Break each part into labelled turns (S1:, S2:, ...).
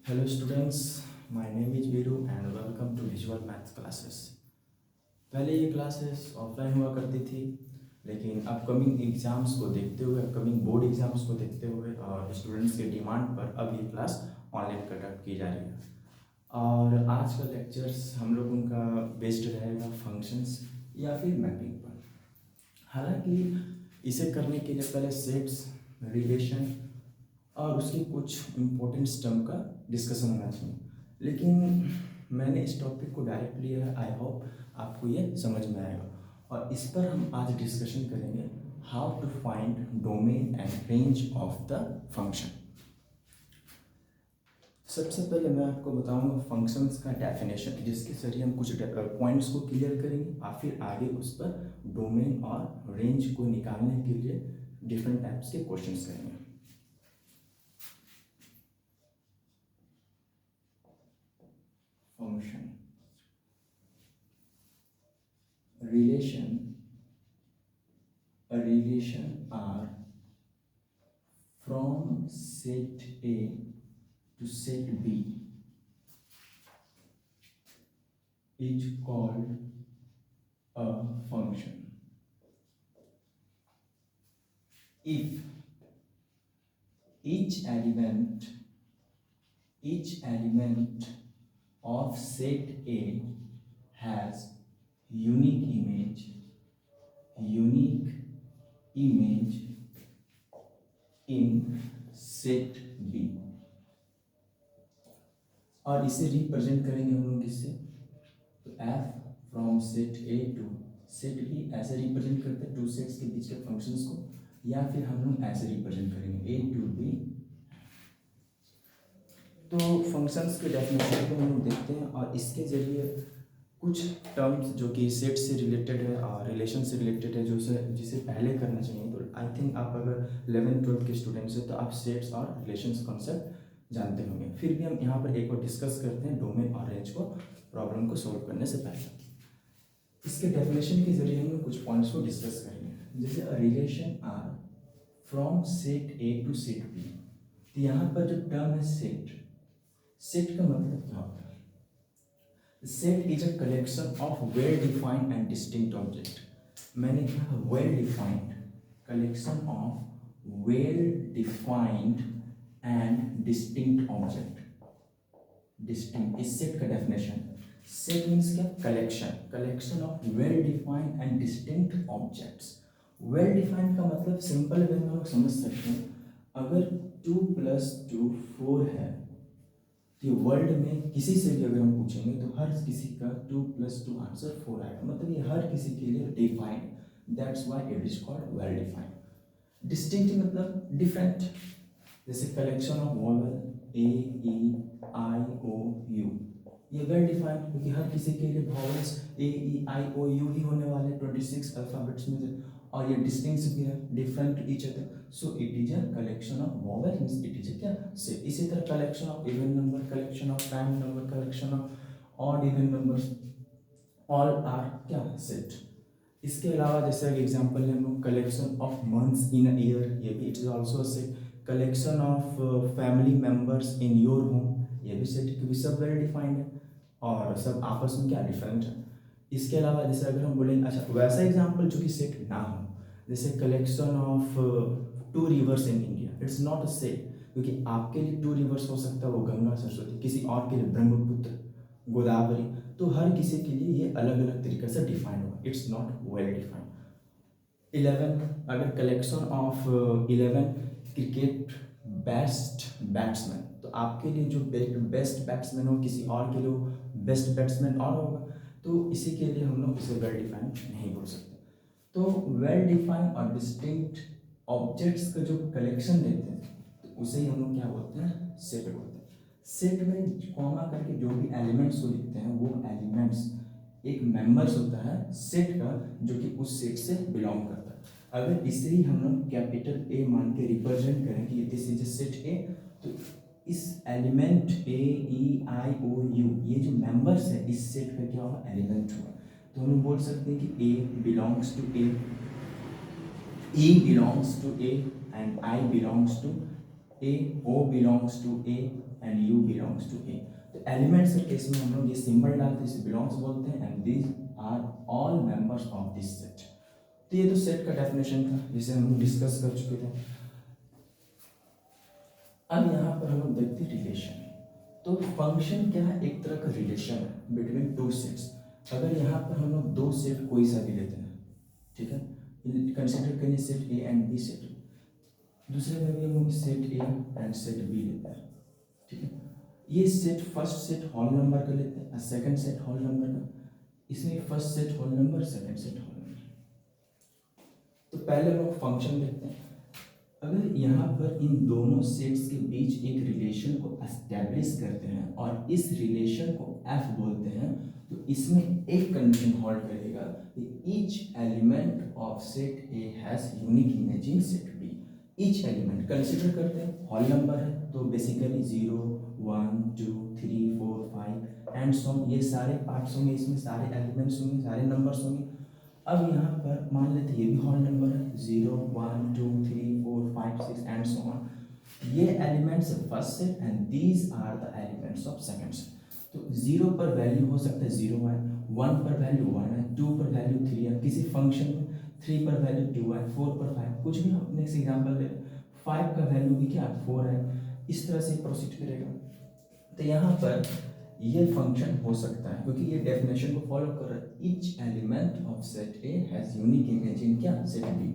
S1: Hello students, my name is Viru and welcome to Visual Maths classes। पहले ये classes offline हुआ करती थी, लेकिन अपकमिंग एग्ज़ाम्स को देखते हुए, अपकमिंग बोर्ड एग्ज़ाम्स को देखते हुए और स्टूडेंट्स के डिमांड पर अब ये क्लास ऑनलाइन कंडक्ट की जा रही है। और आज का लेक्चर्स हम लोग उनका बेस्ड रहेगा फंक्शंस या फिर मैपिंग पर। हालांकि इसे करने के लिए पहले सेट्स, रिलेशन और उसके कुछ इम्पोर्टेंट टर्म का डिस्कशन होना चाहिए, लेकिन मैंने इस टॉपिक को डायरेक्ट लिया है। आई होप आपको ये समझ में आएगा और इस पर हम आज डिस्कशन करेंगे how to find domain and range of the function. सबसे पहले मैं आपको बताऊंगा फंक्शंस का डेफिनेशन, जिसके जरिए हम कुछ पॉइंट्स को क्लियर करेंगे और फिर आगे उस पर डोमेन और रेंज को निकालने के लिए डिफरेंट टाइप्स के क्वेश्चंस करेंगे। Function, relation, a relation are from set A to set B is called a function if each element of set A has unique image in set B। और इसे represent करेंगे हम लोग किससे, तो f from set A to set B ऐसे represent करते हैं टू सेट्स के बीच के फंक्शंस को, या फिर हम लोग ऐसे रिप्रेजेंट करेंगे A टू B। तो फंक्शंस के डेफिनेशन को हम लोग देखते हैं और इसके जरिए कुछ टर्म्स जो कि सेट से रिलेटेड है और रिलेशन से रिलेटेड है, जो जिसे पहले करना चाहिए। तो आई थिंक आप अगर 11th-12th के स्टूडेंट्स हैं तो आप सेट्स और रिलेशंस कॉन्सेप्ट जानते होंगे। फिर भी हम यहाँ पर एक बार डिस्कस करते हैं डोमेन और रेंज को, प्रॉब्लम को सॉल्व करने से पहले। इसके डेफिनेशन के जरिए हम कुछ पॉइंट्स को डिस्कस करेंगे, जैसे a relation R from set A to set B. तो यहाँ पर जो टर्म है सेट, सेट का मतलब क्या होता है? Set is a collection of well-defined and distinct object। मैंने कहा well-defined, collection of well-defined and distinct object। distinct इस सेट का डेफिनेशन। सेट मीन्स क्या? collection of well-defined and distinct objects। well-defined का मतलब सिंपल वे में हम लोग समझ सकते हैं, अगर 2 + 2 4 है तो वर्ल्ड में किसी से भी अगर हम पूछेंगे तो हर किसी का 2 + 2 आंसर 4 आएगा, मतलब ये हर किसी के लिए defined, that's why it is called well defined. Distinct मतलब डिफरेंट, जैसे collection of vowel A E I O U, ये वेल डिफाइंड क्योंकि हर किसी के लिए vowels A E I O you ही होने वाले 26 अल्फाबेट्स में से, और ये डिस्टिंक्ट भी है, different to each other, so it is a collection of vowel, means it is a क्या सेट। इसी तरह collection of even number, collection of prime number, collection of odd even numbers, all are क्या set. इसके अलावा जैसे example है हम लोग collection of months in a year, ये भी it is also a set. Collection of family members in your home, ये भी सेट, क्योंकि सब वेल डिफाइंड है और सब आपस में क्या डिफरेंट है। इसके अलावा जैसे अगर हम बोलेंगे, अच्छा वैसा एग्जांपल जो कि सेट ना हो, जैसे collection of 2 reverse in India, it's not a set, क्योंकि आपके लिए 2 रिवर्स हो सकता है वो गंगा सरस्वती, किसी और के लिए ब्रह्मपुत्र गोदावरी, तो हर किसी के लिए ये अलग अलग तरीके से डिफाइंड होगा, इट्स नॉट वेल डिफाइंड। 11 अगर collection of 11 cricket best batsman, तो आपके लिए जो बेस्ट बैट्समैन हो किसी और के लिए बेस्ट बैट्समैन और होगा, तो इसी के लिए हम लोग इसे वेल डिफाइंड नहीं बोल सकते। तो वेल डिफाइंड और डिस्टिंक्ट ऑब्जेक्ट्स का जो कलेक्शन देते हैं तो उसे ही हम लोग क्या बोलते हैं, सेट बोलते हैं। सेट में कॉमा करके जो भी एलिमेंट्स को लिखते हैं वो एलिमेंट्स एक मेंबर्स होता है सेट का, जो कि उस सेट से बिलोंग करता है। अगर इसे ही हम लोग कैपिटल ए मान के रिप्रेजेंट करें कि दिस इज सेट ए, तो इस element A E I O U, ये जो मेंबर्स है इस सेट का क्या होगा, एलिमेंट होगा। तो हम बोल सकते हैं कि A belongs to A, E belongs to A and I belongs to A, O belongs to A and U belongs to A. तो एलिमेंट्स के केस में हम लोग ये सिंबल डालते हैं, इसे बिलोंग्स बोलते हैं, and these are all members of this set. तो ये तो सेट का डेफिनेशन था जिसे हम डिस्कस कर चुके थे। अब यहाँ पर हम लोग देखते हैं रिलेशन। तो फंक्शन क्या है, एक तरह का रिलेशन है बिटवीन टू सेट्स। अगर यहाँ पर हम लोग दो सेट कोई सा भी लेते हैं, ठीक है, कंसिडर करें set A and B set, दूसरे में भी हम लोग set A and set B लेते हैं, ठीक है। ये set first set whole number का लेते हैं, सेकंड सेट होल नंबर का, इसमें first set whole number, second set whole number. तो पहले हम लोग फंक्शन देखते हैं। अगर यहाँ पर इन दोनों सेट्स के बीच एक रिलेशन को एस्टेब्लिश करते हैं और इस रिलेशन को एफ बोलते हैं, तो इसमें एक कंडीशन होल्ड करेगा कि each element of set A has unique image in set B. Each element consider करते हैं होल नंबर है, तो बेसिकली 0 1 2 3 4 5 एंड सो ऑन, ये सारे पार्ट्स होंगे, इसमें सारे एलिमेंट्स होंगे, सारे नंबर्स होंगे। अब यहाँ पर मान लेते हैं ये भी होल नंबर है, 0 1 2 3 4 5 6 एंड सो ऑन। ये elements first set and these are the elements of second set. तो 0 पर वैल्यू हो सकता है 0 है, 1 पर वैल्यू 1 है, 2 पर वैल्यू 3 है, किसी फंक्शन में 3 पर वैल्यू 2 है, 4 पर 5, कुछ भी हम नेक्स्ट एग्जांपल ले, 5 का वैल्यू भी क्या 4 है, इस तरह से प्रोसीड करेगा। तो यहाँ पर ये फंक्शन हो सकता है क्योंकि ये डेफिनेशन को फॉलो कर रहा है। Each element of set A has unique image in क्या set B.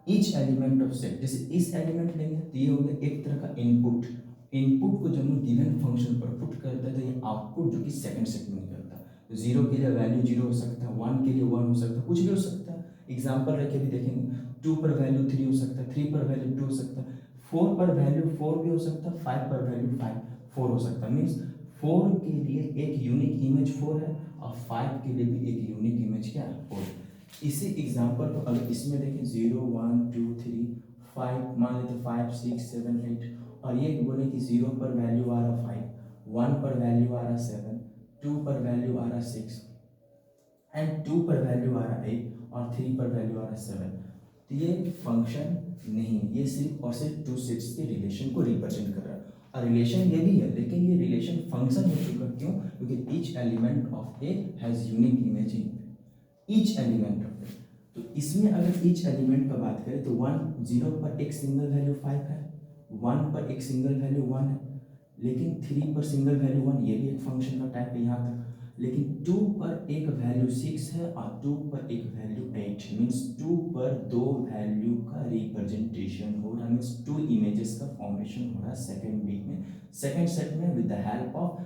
S1: Each element of set, जैसे इस एलिमेंट लेंगे तो ये हो गया एक तरह का इनपुट। इनपुट को जब हम गिवन फंक्शन पर पुट करते हैं तो ये आउटपुट जो कि सेकंड सेट में निकलता है। तो 0 के लिए वैल्यू 0 हो सकता है, 1 के लिए 1 हो सकता है, कुछ भी हो सकता है। एग्जाम्पल रख के भी देखेंगे, 2 पर वैल्यू 3 हो सकता है, 3 पर वैल्यू 2 हो सकता है, 4 पर वैल्यू 4 भी हो सकता है, 5 पर वैल्यू 4 हो सकता है। मीन्स 4 के लिए एक यूनिक इमेज 4 है और 5 के लिए भी एक यूनिक इमेज क्या है 4। इसी एग्जांपल को अगर इसमें देखें 0 1 2 3 5, मान लेते 5 6 7 8, और ये बोले कि 0 पर वैल्यू आ रहा 5, 1 पर वैल्यू आ रहा 7, 2 पर वैल्यू आ रहा 6 एंड 2 पर वैल्यू आ रहा 8 और 3 पर वैल्यू आ रहा 7। तो ये फंक्शन नहीं, ये सिर्फ और सिर्फ टू सेट्स के रिलेशन को रिप्रेजेंट कर रहा है। और रिलेशन ये भी है, लेकिन ये रिलेशन फंक्शन हो चुका, क्यों? क्योंकि each element of A has unique image in each element of A. तो इसमें अगर ईच एलिमेंट पर बात करें तो 1 0 पर एक सिंगल वैल्यू 5 है, 1 पर एक सिंगल वैल्यू 1 है, लेकिन 3 पर सिंगल वैल्यू 1, ये भी एक फंक्शन का टाइप है यहाँ तक। लेकिन 2 पर एक वैल्यू 6 है और 2 पर एक वैल्यू 8, मीन्स 2 पर दो वैल्यू का रिप्रेजेंटेशन हो रहा है, मीन्स 2 इमेजेस का फॉर्मेशन हो रहा है सेकंड वीक में, सेकंड सेट में with the help of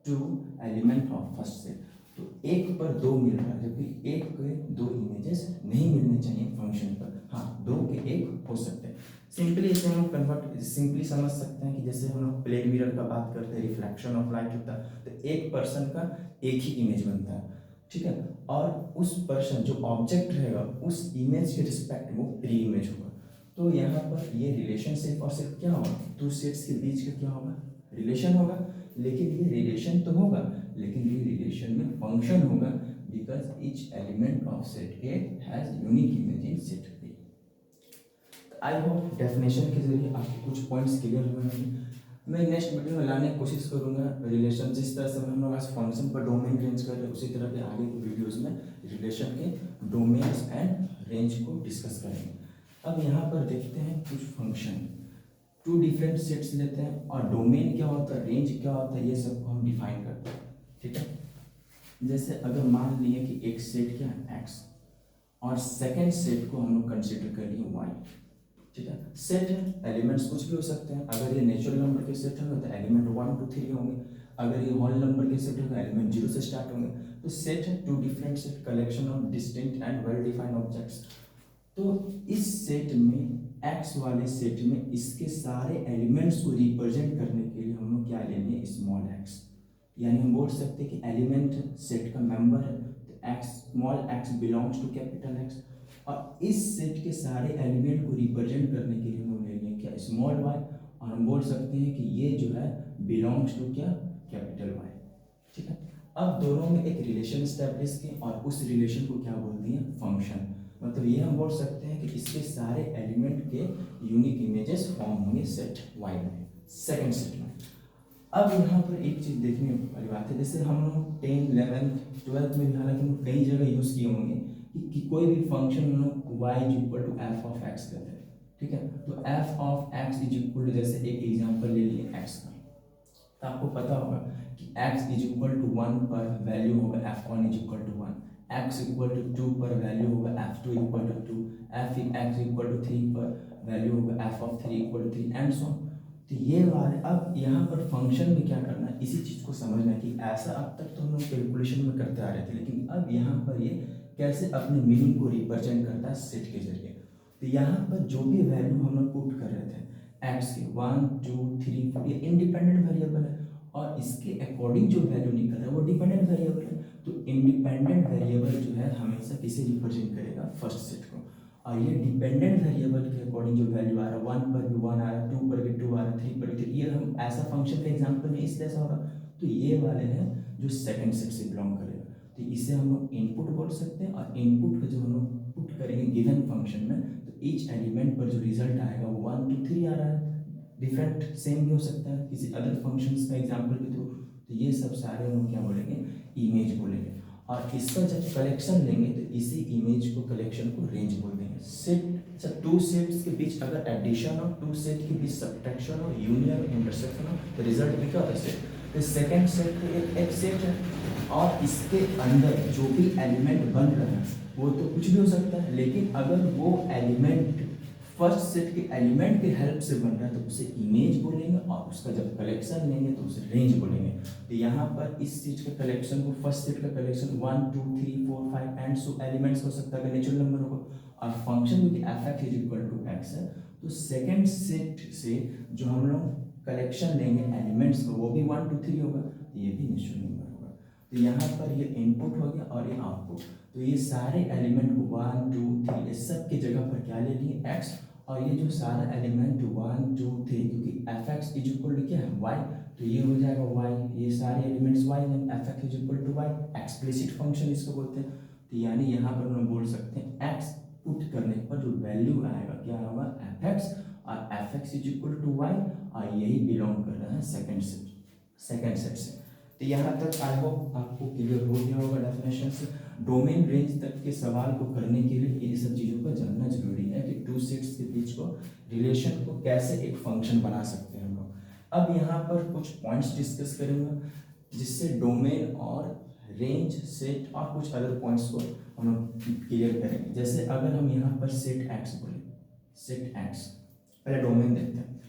S1: 2 element of first set. तो एक पर 2 मिल रहा है, जबकि एक के 2 इमेजेस नहीं मिलने चाहिए फंक्शन पर, हाँ 2 के 1 हो सकते हैं। सिंपली इसे हम कन्वर्ट सिंपली समझ सकते हैं कि जैसे हम लोग प्लेन मिरर का बात करते हैं, रिफ्लेक्शन ऑफ लाइट होता है, तो एक पर्सन का एक ही इमेज बनता है, ठीक है, और उस पर्सन जो ऑब्जेक्ट रहेगा उस इमेज के रिस्पेक्ट वो प्री इमेज होगा। तो यहाँ पर ये रिलेशनशिप और सिर्फ क्या होगा, टू सेट्स के बीच का क्या होगा, रिलेशन होगा। लेकिन ये रिलेशन तो होगा, लेकिन ये रिलेशन में फंक्शन होगा, because each element of set A has unique image in set B. I hope definition के जरिए आपको कुछ पॉइंट्स क्लियर हुए होंगे। मैं नेक्स्ट वीडियो में लाने की कोशिश करूंगा रिलेशन, जिस तरह से हम लोग आज फंक्शन पर डोमेन रेंज कर रहे हैं, उसी तरह के आगे के वीडियोस में रिलेशन के डोमेन्स एंड रेंज को डिस्कस करेंगे। अब यहाँ पर देखते हैं कुछ फंक्शन, टू डिफरेंट सेट्स लेते हैं और डोमेन क्या होता है, रेंज क्या होता है, ये सबको हम डिफाइन करते हैं, ठीक है। जैसे अगर मान लिए कि एक सेट क्या है एक्स और सेकेंड सेट को हम लोग कंसिडर कर लिए वाई, ठीक है। सेट है, एलिमेंट्स कुछ भी हो सकते हैं। अगर ये नेचुरल नंबर के सेट होंगे तो एलिमेंट 1 2 3 होंगे, अगर ये होल नंबर के सेट होंगे एलिमेंट 0 से स्टार्ट होंगे। तो सेट है two different set, collection of distinct and well defined objects. तो इस सेट में एक्स वाले सेट में इसके सारे एलिमेंट्स को रिप्रेजेंट करने के लिए हम लोग क्या लेंगे, स्मॉल एक्स, यानी हम बोल सकते हैं कि एलिमेंट सेट का मेंबर है तो x, small x belongs to capital x, और इस सेट के सारे एलिमेंट को रिप्रेजेंट करने के लिए हम लोग लेंगे क्या, स्मॉल वाई, और हम बोल सकते हैं कि ये जो है बिलोंग्स टू क्या, कैपिटल वाई, ठीक है। अब दोनों में एक रिलेशन स्टैब्लिश किए और उस रिलेशन को क्या बोल दिए, फंक्शन। मतलब ये हम बोल सकते हैं कि इसके सारे एलिमेंट के यूनिक इमेजेस फॉर्म होंगे सेट वाई में, सेकंड सेट में। अब यहाँ पर एक चीज़ देखने वाली बात है, जैसे हम लोग 10, 11, 12 में भी हालांकि हम लोग कई जगह यूज़ किए होंगे कि कोई भी फंक्शन हम लोग y is equal to f of x कहते हैं, ठीक है। तो f of x is equal to, जैसे एक एग्जांपल ले लिए एक्स का, तो आपको पता होगा कि x इज इक्वल टू 1 पर वैल्यू होगा f1 is equal to 1, x equal to 2 पर वैल्यू होगा f2 equal to 2, x equal to 3 पर वैल्यू होगा f of 3 equal to 3 and so. तो ये वाले, अब यहाँ पर फंक्शन में क्या करना है, इसी चीज़ को समझना है कि ऐसा अब तक तो हम लोग कैलकुलेशन में करते आ रहे थे, लेकिन अब यहाँ पर ये कैसे अपने मीनिंग को रिप्रेजेंट करता है सेट के जरिए। तो यहाँ पर जो भी वैल्यू हम लोग पुट कर रहे थे एक्स के 1, 2, 3, 4, ये इंडिपेंडेंट वेरिएबल है और इसके अकॉर्डिंग जो वैल्यू निकल रहा है वो डिपेंडेंट वेरिएबल है। तो इंडिपेंडेंट वेरिएबल जो है हमेशा किसे रिप्रेजेंट करेगा, फर्स्ट सेट को। और ये डिपेंडेंट वेरिएबल के अकॉर्डिंग जो वैल्यू आ रहा है, 1 पर भी 1 आ रहा है, 2 पर भी 2 आ रहा है, 3 पर भी 3, ये हम ऐसा फंक्शन का एग्जांपल में इसलिए ऐसा होगा। तो ये वाले हैं जो सेकंड सेट से बिलोंग करेगा, तो इसे हम लोग इनपुट बोल सकते हैं। और इनपुट का जब हम लोग पुट करेंगे गिवन फंक्शन में, तो ईच एलिमेंट पर जो रिजल्ट आएगा वो 1, 2, 3 आ रहा है, डिफरेंट सेम भी हो सकता है किसी अदर फंक्शंस का एग्जांपल के थ्रू। तो ये सब सारे हम क्या बोलेंगे, इमेज बोलेंगे। और इसका जब कलेक्शन लेंगे तो इसी इमेज को, कलेक्शन को रेंज बोल देंगे। सेट, जब टू सेट्स के बीच अगर एडिशन हो, टू सेट के बीच सब्ट्रैक्शन हो, यूनियन हो, इंटरसेक्शन हो, तो रिजल्ट भी क्या होता है, सेट। तो सेकंड सेट एक सेट है और इसके अंदर जो भी एलिमेंट बन रहा है वो तो कुछ भी हो सकता है, लेकिन अगर वो एलिमेंट फर्स्ट सेट के एलिमेंट के हेल्प से बन रहा है तो उसे इमेज बोलेंगे, और उसका जब कलेक्शन लेंगे तो उसे रेंज बोलेंगे। तो यहाँ पर इस चीज का कलेक्शन को, फर्स्ट सेट का कलेक्शन 1, 2, 3, 4, 5 एंड सो एलिमेंट्स हो सकता है नेचुरल नंबर होगा, और फंक्शन क्योंकि f x is equal to x है, तो सेकेंड सेट से जो हम लोग कलेक्शन लेंगे एलिमेंट्स को वो भी 1, 2, 3 होगा, तो ये भी नेचुरल नंबर होगा। तो यहाँ पर ये इनपुट हो गया और ये आउटपुट। तो ये सारे एलिमेंट को 1, 2, 3 इस सब की जगह पर क्या ले लिए, एक्स, और ये जो सारा एलिमेंट 1, 2, 3 क्योंकि f x is equal to क्या है, वाई, तो ये हो जाएगा वाई, ये सारे एलिमेंट्स वाई हैं, f x is equal to y, explicit function इसको बोलते हैं। तो यानी यहाँ पर हम बोल सकते हैं एक्स पुट करने पर जो वैल्यू आएगा क्या होगा, एफ एक्स, और f x is equal to y, और यही बिलोंग कर रहा है सेकेंड सेट से। तो यहाँ तक आई होप आपको क्लियर हो गया होगा डेफिनेशन से। डोमेन रेंज तक के सवाल को करने के लिए ये सब चीज़ों को जानना जरूरी है कि टू सेट्स के बीच को रिलेशन को कैसे एक फंक्शन बना सकते हैं हम लोग। अब यहाँ पर कुछ पॉइंट्स डिस्कस करेंगे जिससे डोमेन और रेंज, सेट और कुछ अदर पॉइंट्स को हम लोग क्लियर करेंगे। जैसे अगर हम यहाँ पर सेट एक्स बोले, सेट एक्स, पहले डोमेन देखते हैं।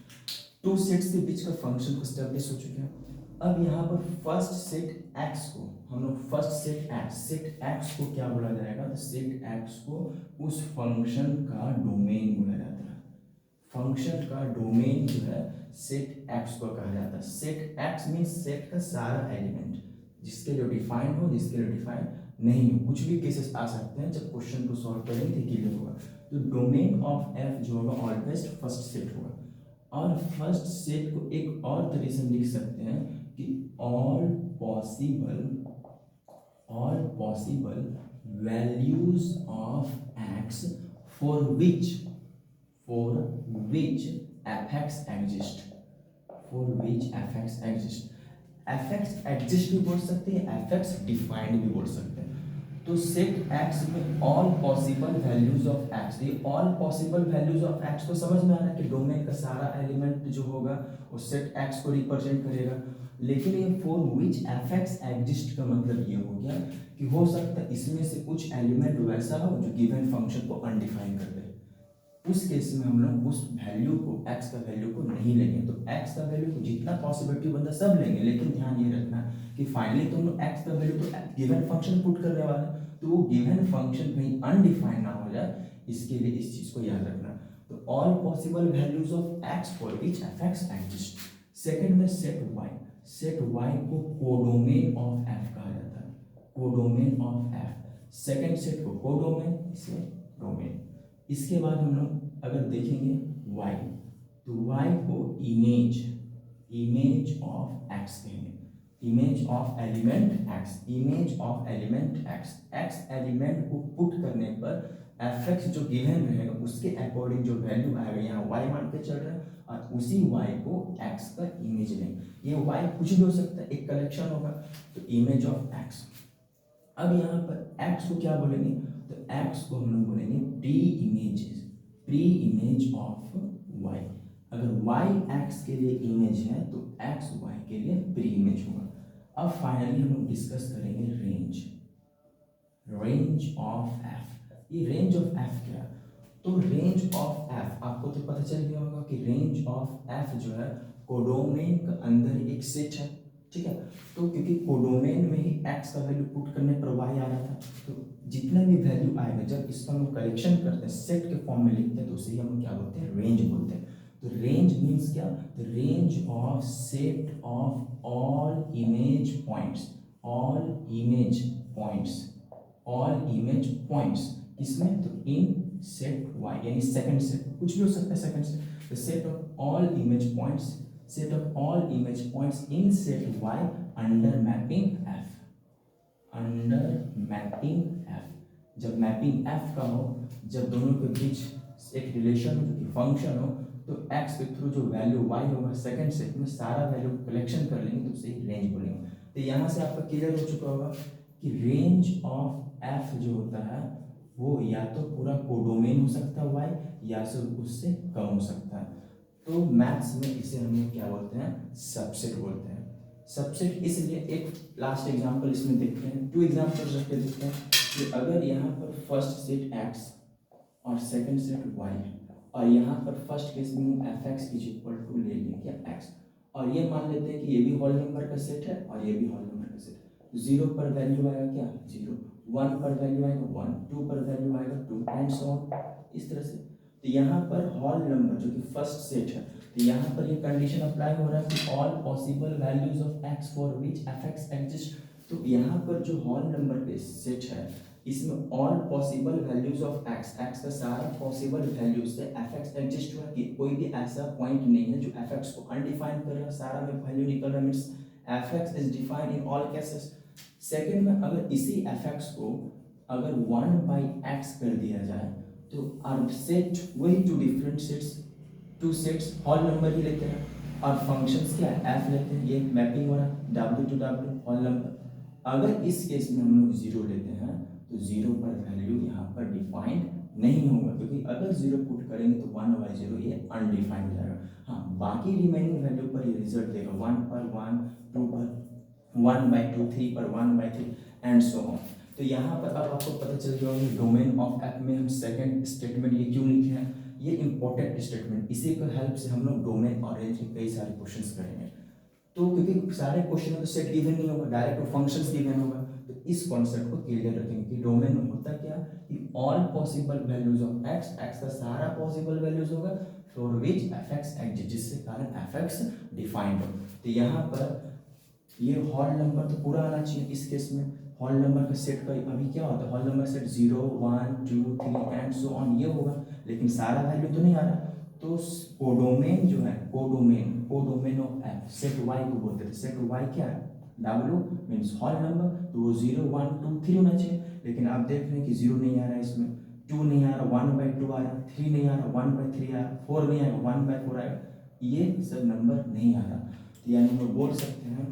S1: टू सेट्स के बीच का फंक्शन को एस्टेब्लिश हो चुके हैं। अब यहाँ पर फर्स्ट सेट एक्स को हम लोग, फर्स्ट सेट एक्स को क्या बोला जाएगा, तो सेट एक्स को उस फंक्शन का डोमेन बोला जाता है। फंक्शन का डोमेन जो है सेट एक्स को कहा जाता है। सेट एक्स मीन्स सेट का सारा एलिमेंट, जिसके लिए डिफाइन हो, जिसके लिए डिफाइन नहीं हो। कुछ भी केसेस आ सकते हैं, जब क्वेश्चन को सॉल्व करेंगे तो क्लियर होगा। तो डोमेन ऑफ एफ जो होगा ऑलवेज फर्स्ट सेट होगा। और फर्स्ट सेट को एक और तरीके से लिख सकते हैं कि all possible values of x for which F x exist, F x exist भी बोल सकते हैं, एफ एक्स डिफाइंड भी बोल सकते हैं। तो सेट एक्स में all possible values of X, ये all possible values of X को समझ में आ रहा है कि डोमेन का सारा एलिमेंट जो होगा वो सेट एक्स को रिप्रेजेंट करेगा। लेकिन ये for which F x exist का मतलब ये हो गया कि हो सकता है इसमें से कुछ एलिमेंट वैसा हो जो गिवन फंक्शन को अनडिफाइन कर दे। उस केस में हम लोग उस वैल्यू को, एक्स का वैल्यू को नहीं लेंगे। तो एक्स का वैल्यू को जितना पॉसिबिलिटी बनता सब लेंगे, लेकिन ध्यान ये रखना कि फाइनली तुम लोग एक्स का वैल्यू तो गिवन फंक्शन पुट करने वाले, तो वो गिवन फंक्शन कहीं अनडिफाइन ना हो जाए, इसके लिए इस चीज को याद रखना। तो all possible values of x for which F x exist. Second में सेट वाई को कोडोमेन ऑफ एफ कहा जाता है, codomain of F. Second set को कोडोमेन, इसे डोमेन। इसके बाद हम लोग अगर देखेंगे y, तो y को इमेज ऑफ x कहेंगे, image of element x, x element को पुट करने पर एफ एक्स जो गिवन रहेगा उसके अकॉर्डिंग जो वैल्यू आएगा, यहाँ वाई मान के चल रहा है और उसी वाई को एक्स का इमेज लेंगे। ये वाई कुछ भी हो सकता है, एक कलेक्शन होगा, तो इमेज ऑफ एक्स। अब यहाँ पर एक्स को क्या बोलेंगे, तो एक्स को हम लोग बोलेंगे प्री इमेज ऑफ वाई। अगर वाई एक्स के लिए इमेज है तो एक्स वाई के लिए प्री इमेज होगा। अब फाइनली हम लोग डिस्कस करेंगे रेंज ऑफ एफ। ये रेंज ऑफ एफ क्या है, तो रेंज ऑफ एफ आपको तो पता चल गया होगा कि रेंज ऑफ एफ जो है कोडोमेन के अंदर एक सेट है, ठीक है। तो क्योंकि कोडोमेन में ही एक्स का वैल्यू पुट करने पर वाई आ रहा था, तो जितना भी वैल्यू आएगा जब इसका हम कलेक्शन करते हैं सेट के फॉर्म में लिखते हैं तो उसे हम क्या बोलते हैं, रेंज बोलते हैं। तो रेंज मीन्स क्या, the range of set of all image points इसमें, तो इन सेट वाई यानी सेकंड सेट, कुछ भी हो सकता है second set, the set of all image points in set y under mapping f. जब मैपिंग एफ का हो, जब दोनों के बीच एक रिलेशन हो जो कि फंक्शन हो, तो एक्स के थ्रू जो वैल्यू वाई होगा सेकंड सेट में सारा वैल्यू कलेक्शन कर लेंगे तो उसे रेंज बोलेंगे। तो यहाँ से आपका क्लियर हो चुका होगा कि रेंज ऑफ एफ जो होता है वो या तो पूरा कोडोमेन हो सकता है वाई, या से उससे कम हो सकता है। तो मैथ्स में इसे हम लोग क्या बोलते हैं, सबसेट बोलते हैं। सबसेट इसलिए, एक लास्ट एग्जांपल इसमें देखते हैं, 2 एग्जांपल रख के देखते हैं कि अगर यहाँ पर फर्स्ट सेट एक्स और सेकंड सेट वाई है, और यहाँ पर फर्स्ट केस में f x is equal to ले लेंगे एक्स, और ये मान लेते हैं कि ये भी होल नंबर का सेट है और ये भी होल नंबर का सेट है। 0 पर वैल्यू आएगा क्या, 0, 1 पर वैल्यू आएगा 1, 2 पर वैल्यू आएगा 2 एंड सो ऑन, इस तरह से। तो यहाँ पर होल नंबर जो कि फर्स्ट सेट है, तो यहाँ पर ये कंडीशन अप्लाई हो रहा है कि all possible values of x for which F x exist. तो यहाँ पर जो होल नंबर के सेट है इसमें all possible values of x का सारा पॉसिबल वैल्यूज से एफ एक्स एग्जिस्ट हुआ कि कोई भी ऐसा पॉइंट नहीं है जो एफ एक्स को अनडिफाइन कर रहा है, सारा में वैल्यू निकल रहा है, means F x is defined in all cases. Second में अगर इसी एफ एक्स को अगर 1/x कर दिया जाए तो आर सेट वही 2 different sets, 2 sets whole number ही लेते हैं और फंक्शंस क्या है एफ लेते हैं, ये मैपिंग हो रहा है W to W whole number. अगर इस केस में हम लोग 0 लेते हैं तो 0 पर वैल्यू यहाँ पर डिफाइंड नहीं होगा, क्योंकि अगर 0 पुट करेंगे तो 1/0 ये अनडिफाइंड हो जाएगा। हाँ, बाकी रिमेनिंग वैल्यू पर ये रिजल्ट देगा 1 पर 1, 2 पर 1/2, 3 पर 1/3 एंड सो ऑन। तो यहाँ पर अब आपको पता चल गया होगा डोमेन ऑफ एफ में हम सेकंड स्टेटमेंट ये क्यों लिखे हैं, ये इंपॉर्टेंट स्टेटमेंट, इसी के हेल्प से हम लोग डोमेन और रेंज के कई सारे क्वेश्चंस करेंगे। तो क्योंकि सारे क्वेश्चन में तो सेट गिवन नहीं होगा, डायरेक्ट फंक्शंस गिवन होगा, तो इस कॉन्सेप्ट को क्लियर रखेंगे कि डोमेन में होता क्या कि all possible values of x का सारा पॉसिबल वैल्यूज होगा for which F x exist, जिससे कारण एफ एक्स डिफाइंड हो। तो यहाँ पर ये होल नंबर तो पूरा आना चाहिए, इस केस में होल नंबर का सेट का अभी क्या होता है, whole number set 0, 1, 2, 3 and so on ये होगा, लेकिन सारा वैल्यू तो नहीं आ रहा। तो कोडोमेन जो है, codomain of f set y को बोलते हैं। सेट वाई क्या है, W मीन्स होल नंबर, तो वो 0, 1, 2, 3 होना चाहिए, लेकिन आप देख रहे हैं कि 0 नहीं आ रहा है, इसमें 2 नहीं आ रहा, 1/2 आ रहा, 3 नहीं आ रहा, 1/3 आ रहा, 4 नहीं आएगा, 1/4 आएगा, ये सब नंबर नहीं आ रहा। तो यानी हम बोल सकते हैं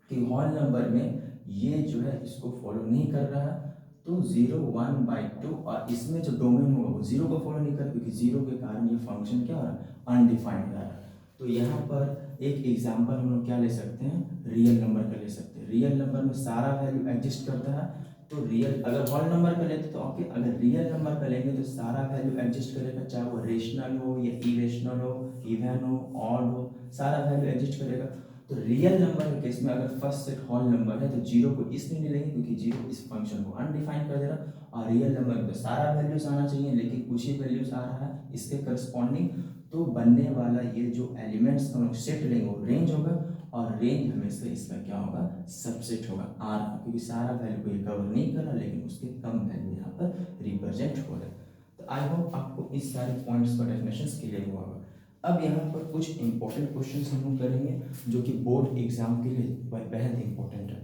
S1: कि होल नंबर में ये जो है इसको फॉलो नहीं कर रहा है, तो 0, 1/2 और इसमें जो डोमेन होगा वो 0 को फॉलो नहीं कर, क्योंकि 0 के कारण ये फंक्शन क्या हो रहा है, अनडिफाइंड रहा है। तो यहाँ पर एक एग्जांपल हम लोग क्या ले सकते हैं, रियल नंबर का ले सकते हैं। रियल नंबर में सारा वैल्यू एग्जिस्ट करता है, तो रियल अगर होल नंबर का लेते तो ओके, अगर रियल नंबर का लेंगे तो सारा वैल्यू एग्जिस्ट करेगा, चाहे वो रेशनल हो या इरेशनल हो, इवन हो, ऑड हो, सारा वैल्यू एग्जिस्ट करेगा। तो रियल नंबर के केस में अगर फर्स्ट सेट होल नंबर है तो 0 को इसमें नहीं लेंगे, क्योंकि 0 इस फंक्शन को अनडिफाइन कर दे रहा, और रियल नंबर में तो सारा वैल्यूज आना चाहिए, लेकिन कुछ ही वैल्यूज आ रहा है इसके करस्पॉन्डिंग, तो बनने वाला ये जो एलिमेंट्स हम लोग सेट लेंगे वो रेंज होगा, और रेंज हमेशा इसका क्या होगा, सबसेट होगा आर, क्योंकि सारा वैल्यू को ये कवर नहीं कर रहा, लेकिन उसके कम वैल्यू यहाँ पर रिप्रेजेंट हो रहा है। तो आई होप आपको इस सारे पॉइंट्स का डेफिनेशन क्लियर हुआ होगा। अब यहाँ पर कुछ इंपॉर्टेंट क्वेश्चंस हम लोग करेंगे जो कि बोर्ड एग्जाम के लिए बेहद इंपॉर्टेंट है।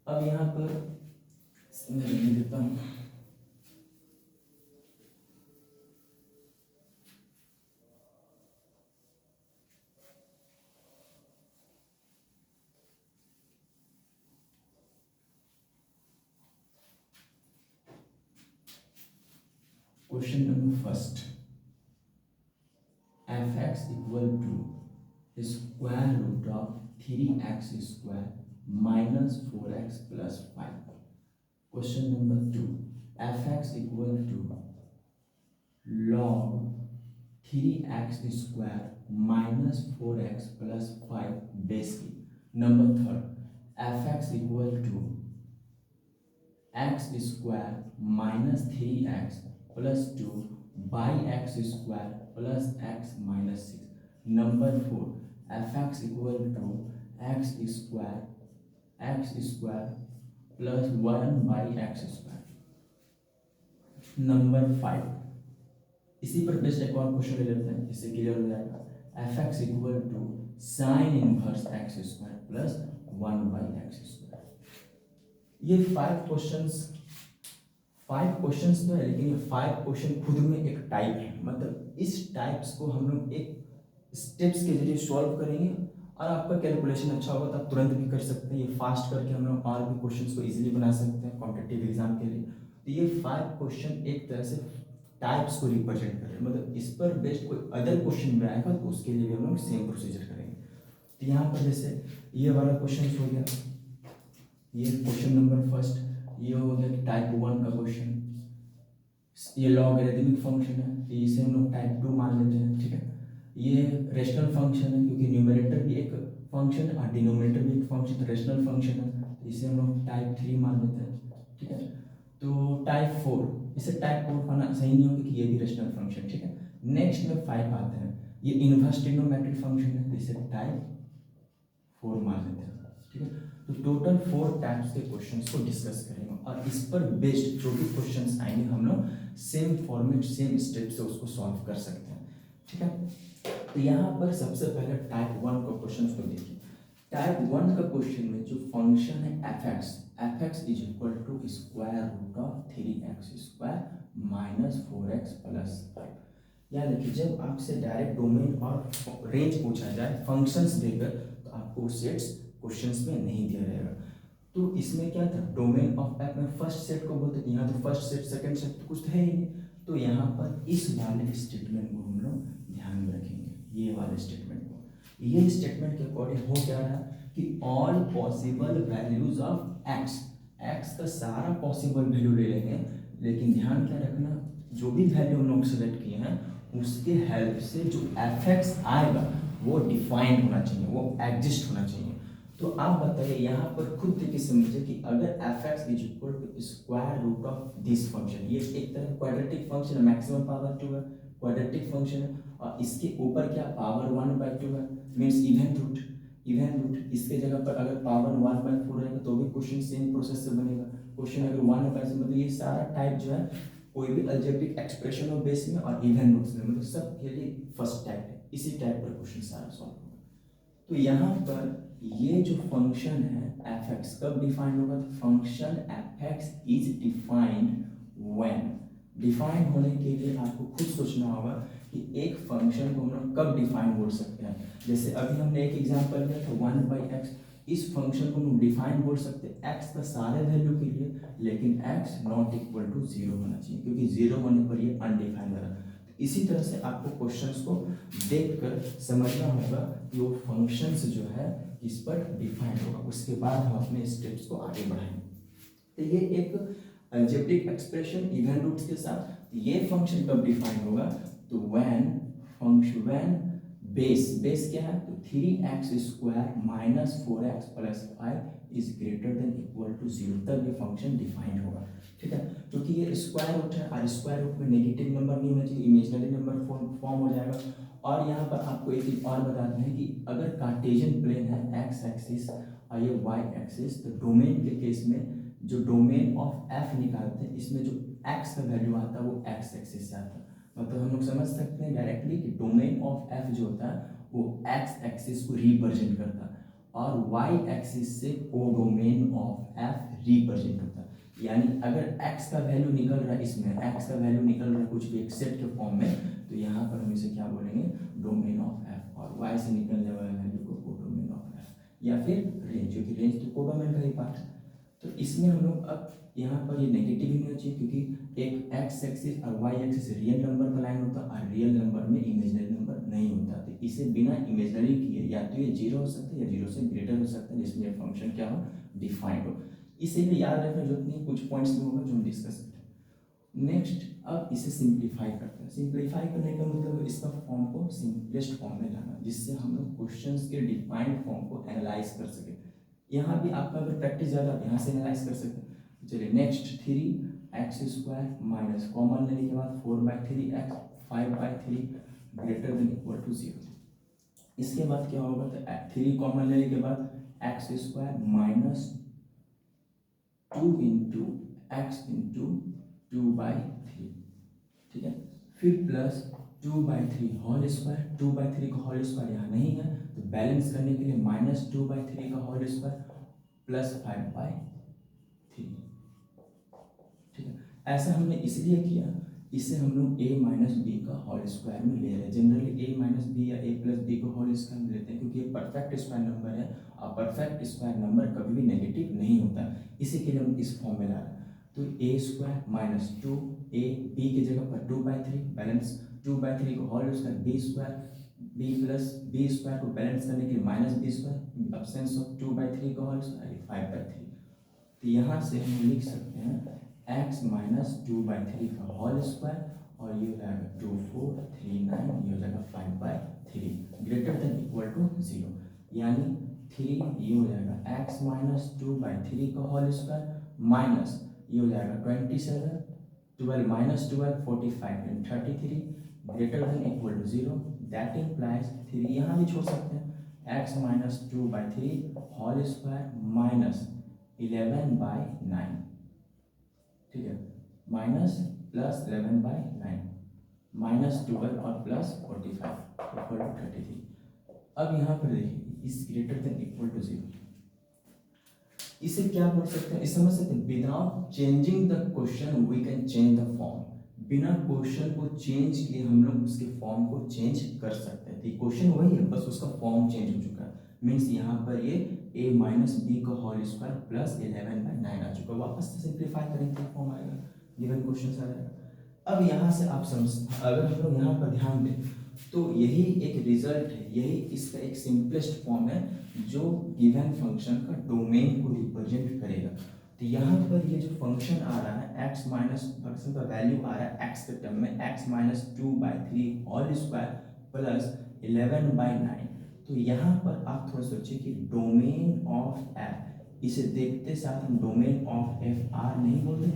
S1: अब यहाँ पर मैं लिख देता हूँ, question number first, F x equal to square root of 3x square minus 4x plus 5। Question number two, F x equal to log 3x square minus 4x plus 5 base की। Number third, F x equal to x square minus 3x plus 2 by x square plus x minus 6। Number four, F x equal to x square plus 1 by x square. Number five, इसी पर based एक और question ले लेते हैं, इससे clear हो जाएगा। F x equal to sine inverse x square plus 1 by x square. ये फाइव क्वेश्चंस तो है, लेकिन ये 5 क्वेश्चन खुद में एक टाइप है। मतलब इस टाइप्स को हम लोग एक स्टेप्स के जरिए सॉल्व करेंगे और आपका कैलकुलेशन अच्छा होगा तो आप तुरंत भी कर सकते हैं। ये फास्ट करके हम लोग और भी क्वेश्चंस को इजीली बना सकते हैं कॉम्पिटिटिव एग्जाम के लिए। तो ये 5 क्वेश्चन एक तरह से टाइप्स को रिप्रेजेंट कर रहे हैं। मतलब इस पर बेस्ड कोई अदर क्वेश्चन भी आएगा तो उसके लिए भी हम लोग सेम प्रोसीजर करेंगे। तो यहाँ पर जैसे ये वाला क्वेश्चन हो गया, ये क्वेश्चन नंबर फर्स्ट, ये हो गया टाइप 1 का क्वेश्चन। ये लॉगरिथमिक फंक्शन है तो इसे हम लोग टाइप 2 मान लेते हैं, ठीक है। ये रेशनल फंक्शन है क्योंकि न्यूमरेटर भी एक फंक्शन और डिनोमिनेटर भी एक फंक्शन, तो रेशनल फंक्शन है तो इसे हम लोग टाइप 3 मान लेते हैं, ठीक है। तो टाइप 4, इसे टाइप 4 मानना सही नहीं होगा कि ये भी रेशनल फंक्शन, ठीक है। नेक्स्ट में 5 आते हैं, ये इनवर्स ट्रिग्नोमेट्रिक फंक्शन है तो इसे टाइप 4 मान लेते हैं, ठीक है। तो टोटल 4 टाइप्स के क्वेश्चंस को डिस्कस करेंगे और इस पर बेस्ड जो भी क्वेश्चंस आएंगे हम लोग सेम फॉर्मेट सेम स्टेप से उसको सॉल्व कर सकते हैं, ठीक है। तो यहाँ पर सबसे पहले टाइप 1 का क्वेश्चन को देखिए। टाइप 1 का क्वेश्चन में जो फंक्शन है f x is equal to square root of 3x square minus 4x plus 5। या देखिए जब आपसे डायरेक्ट डोमेन और रेंज पूछा जाए फंक्शंस देकर तो आपको सेट्स क्वेश्चंस में नहीं दिया जाएगा। तो इसमें क्या था, डोमेन ऑफ एफ में फर्स्ट सेट को बोलते थे, यहाँ तो फर्स्ट सेट सेकंड सेट तो कुछ है ही नहीं। तो यहाँ पर इस वाले स्टेटमेंट को हम लोग ध्यान में रखेंगे, ये वाले स्टेटमेंट को। ये स्टेटमेंट के अकॉर्डिंग हो क्या रहा कि all possible values of x का सारा पॉसिबल वैल्यू ले लेंगे, लेकिन ध्यान क्या रखना, जो भी वैल्यू हम लोग सेलेक्ट किए हैं उसके हेल्प से जो एफ एक्स आएगा वो डिफाइंड होना चाहिए, वो एग्जिस्ट होना चाहिए। तो आप बताइए यहाँ पर खुद देखिए समझिए कि अगर f x is equal to square root of this function, ये एक तरह क्वाड्रेटिक फंक्शन है, मैक्सिमम पावर 2 है, क्वाड्रेटिक फंक्शन है, और इसके ऊपर क्या पावर 1/2 है, मीन्स इवन रूट। इसके जगह पर अगर पावर 1/4 रहेगा तो भी क्वेश्चन सेम प्रोसेस से बनेगा। क्वेश्चन अगर 1/4 मतलब ये सारा टाइप जो है कोई भी अलजेब्रिक एक्सप्रेशन हो बेस में और इवन रूट्स में, मतलब सब के लिए फर्स्ट टाइप है, इसी टाइप पर क्वेश्चन सारा सॉल्व होगा। तो यहाँ पर ये जो फंक्शन है एफ एक्स कब डिफाइन होगा, तो function f x is defined when. Define होने के लिए आपको खुद सोचना होगा कि एक फंक्शन को हम लोग कब डिफाइन बोल सकते हैं। जैसे अभी हमने एक एग्जांपल लिया था 1/x, इस फंक्शन को हम डिफाइन बोल सकते हैं एक्स का सारे वैल्यू के लिए, लेकिन x नॉट इक्वल टू 0 होना चाहिए क्योंकि 0 होने पर ये अनडिफाइंड रहा। इसी तरह से आपको क्वेश्चंस को देखकर समझना होगा कि वो फंक्शंस जो है इस पर डिफाइंड होगा, उसके बाद हम अपने स्टेप्स को आगे बढ़ाएंगे। तो ये एक अलजेब्रिक एक्सप्रेशन इवन रूट्स के साथ ये फंक्शन कब डिफाइन होगा, तो व्हेन बेस क्या है, तो 3x square minus 4x plus 5 is greater than equal to 0, तब ये फंक्शन डिफाइंड होगा, ठीक है। क्योंकि ये स्क्वायर रूट है और स्क्वायर रूट में नेगेटिव नंबर नहीं होना चाहिए, इमेजिनरी नंबर फॉर्म हो जाएगा। और यहाँ पर आपको एक चीज और बताते हैं कि अगर कार्टेशियन प्लेन है एक्स एक्सिस और ये वाई एक्सिस, तो डोमेन के केस में जो डोमेन ऑफ एफ निकालते हैं इसमें जो एक्स का वैल्यू आता है वो एक्स एक्सिस से आता है। मतलब हम लोग समझ सकते हैं डायरेक्टली कि डोमेन ऑफ एफ जो होता है वो एक्स एक्सिस को रिप्रेजेंट करता है और वाई एक्सिस से कोडोमेन ऑफ एफ रिप्रेजेंट होता है। यानी अगर x का वैल्यू निकल रहा है, इसमें x का वैल्यू निकल रहा है कुछ भी एक सेट के फॉर्म में, तो यहाँ पर हम इसे क्या बोलेंगे, डोमेन ऑफ f, और y से निकलने वाला वैल्यू को कोडोमेन ऑफ f या फिर रेंज, क्योंकि रेंज तो कोडोमेन का ही पार्ट है। तो इसमें हम लोग अब यहाँ पर ये नेगेटिव ही नहीं होना चाहिए, क्योंकि एक एक्स एक्सिस और वाई एक्सिस रियल नंबर का लाइन होता है और रियल नंबर में इमेजिनरी नंबर नहीं होता। तो इसे बिना इमेजिनरी किए या तो ये जीरो हो सकता है या जीरो से ग्रेटर हो सकता है, जिसमें फंक्शन क्या हो, डिफाइंड हो। इसीलिए याद रखने की जरूरत नहीं, कुछ पॉइंट्स में होगा जो हम डिस्कस करें। नेक्स्ट अब इसे सिंप्लीफाई करते हैं। सिंप्लीफाई करने का मतलब इसका फॉर्म को सिंपलेस्ट फॉर्म में लाना, जिससे हम लोग क्वेश्चंस के डिफाइंड फॉर्म को एनालाइज कर सके। यहाँ भी आपका अगर प्रैक्टिस ज़्यादा यहाँ से एनालाइज कर सकते हैं। चलिए नेक्स्ट 3x² माइनस कॉमन लेने के बाद 4/3x 5/3 greater than equal to 0। इसके बाद क्या होगा, तो 3 कॉमन लेने के बाद x² minus 2 into x into 2/3, ठीक है। फिर प्लस 2/3 होल स्क्वायर, 2/3 का होल स्क्वायर यहाँ नहीं है तो बैलेंस करने के लिए माइनस 2/3 का होल स्क्वायर प्लस 5/3, ठीक है। ऐसा हमने इसलिए किया, इससे हम लोग a माइनस बी का होल स्क्वायर में ले रहे हैं। जनरली a माइनस बी या a प्लस बी का होल स्क्वायर में लेते हैं, क्योंकि ये परफेक्ट स्क्वायर नंबर है और परफेक्ट स्क्वायर नंबर कभी भी नेगेटिव नहीं होता, इसी के लिए हम इस फॉर्म में ला रहे हैं। तो a² माइनस 2a, b की जगह पर 2/3 बैलेंस 2/3 को whole square b² b plus b² को बैलेंस करने के लिए माइनस b², एब्सेंस ऑफ 2/3 का होल स्क्वायर 5/3। तो यहाँ से हम लिख सकते हैं x माइनस 2/3 का होल स्क्वायर और ये हो जाएगा 2439, ये हो जाएगा 5/3 ग्रेटर देन इक्वल टू 0, यानी 3 ये हो जाएगा x माइनस 2/3 का होल स्क्वायर माइनस ये हो जाएगा 27 12 minus 12 45 and 33 greater than equal to 0। That implies 3 यहाँ भी छोड़ सकते हैं, x minus 2/3 whole square minus 11/9, ठीक है, माइनस प्लस 11/9 माइनस 12 और प्लस 45 इक्वल टू 33। अब यहाँ पर देखिए इस ग्रेटर देन इक्वल टू 0, इसे क्या बोल सकते हैं, इस समझ सकते हैं, without changing the question we can change the form. बिना क्वेश्चन को चेंज किए हम लोग उसके फॉर्म को चेंज कर सकते हैं। तो क्वेश्चन वही है, बस उसका फॉर्म चेंज हो चुका है। मीन्स यहाँ पर ये a माइनस बी का होल स्क्वायर प्लस 11/9 आ चुका है। वापस से सिंप्लीफाई करेंगे तो फॉर्म आएगा, गिवन क्वेश्चन आ जाएगा। अब यहाँ से आप समझ, अगर हम लोग यहाँ पर ध्यान दें तो यही एक रिजल्ट है, यही इसका एक सिंपलेस्ट फॉर्म है जो गिवन फंक्शन का डोमेन को रिप्रेजेंट करेगा। तो यहाँ पर ये जो फंक्शन आ रहा है x माइनस फंक्शन का वैल्यू आ रहा है x के टर्म में x minus 2/3 whole square plus 11/9। तो यहाँ पर आप थोड़ा सोचिए कि डोमेन ऑफ f, इसे देखते साथ हम डोमेन ऑफ एफ आर नहीं बोलते,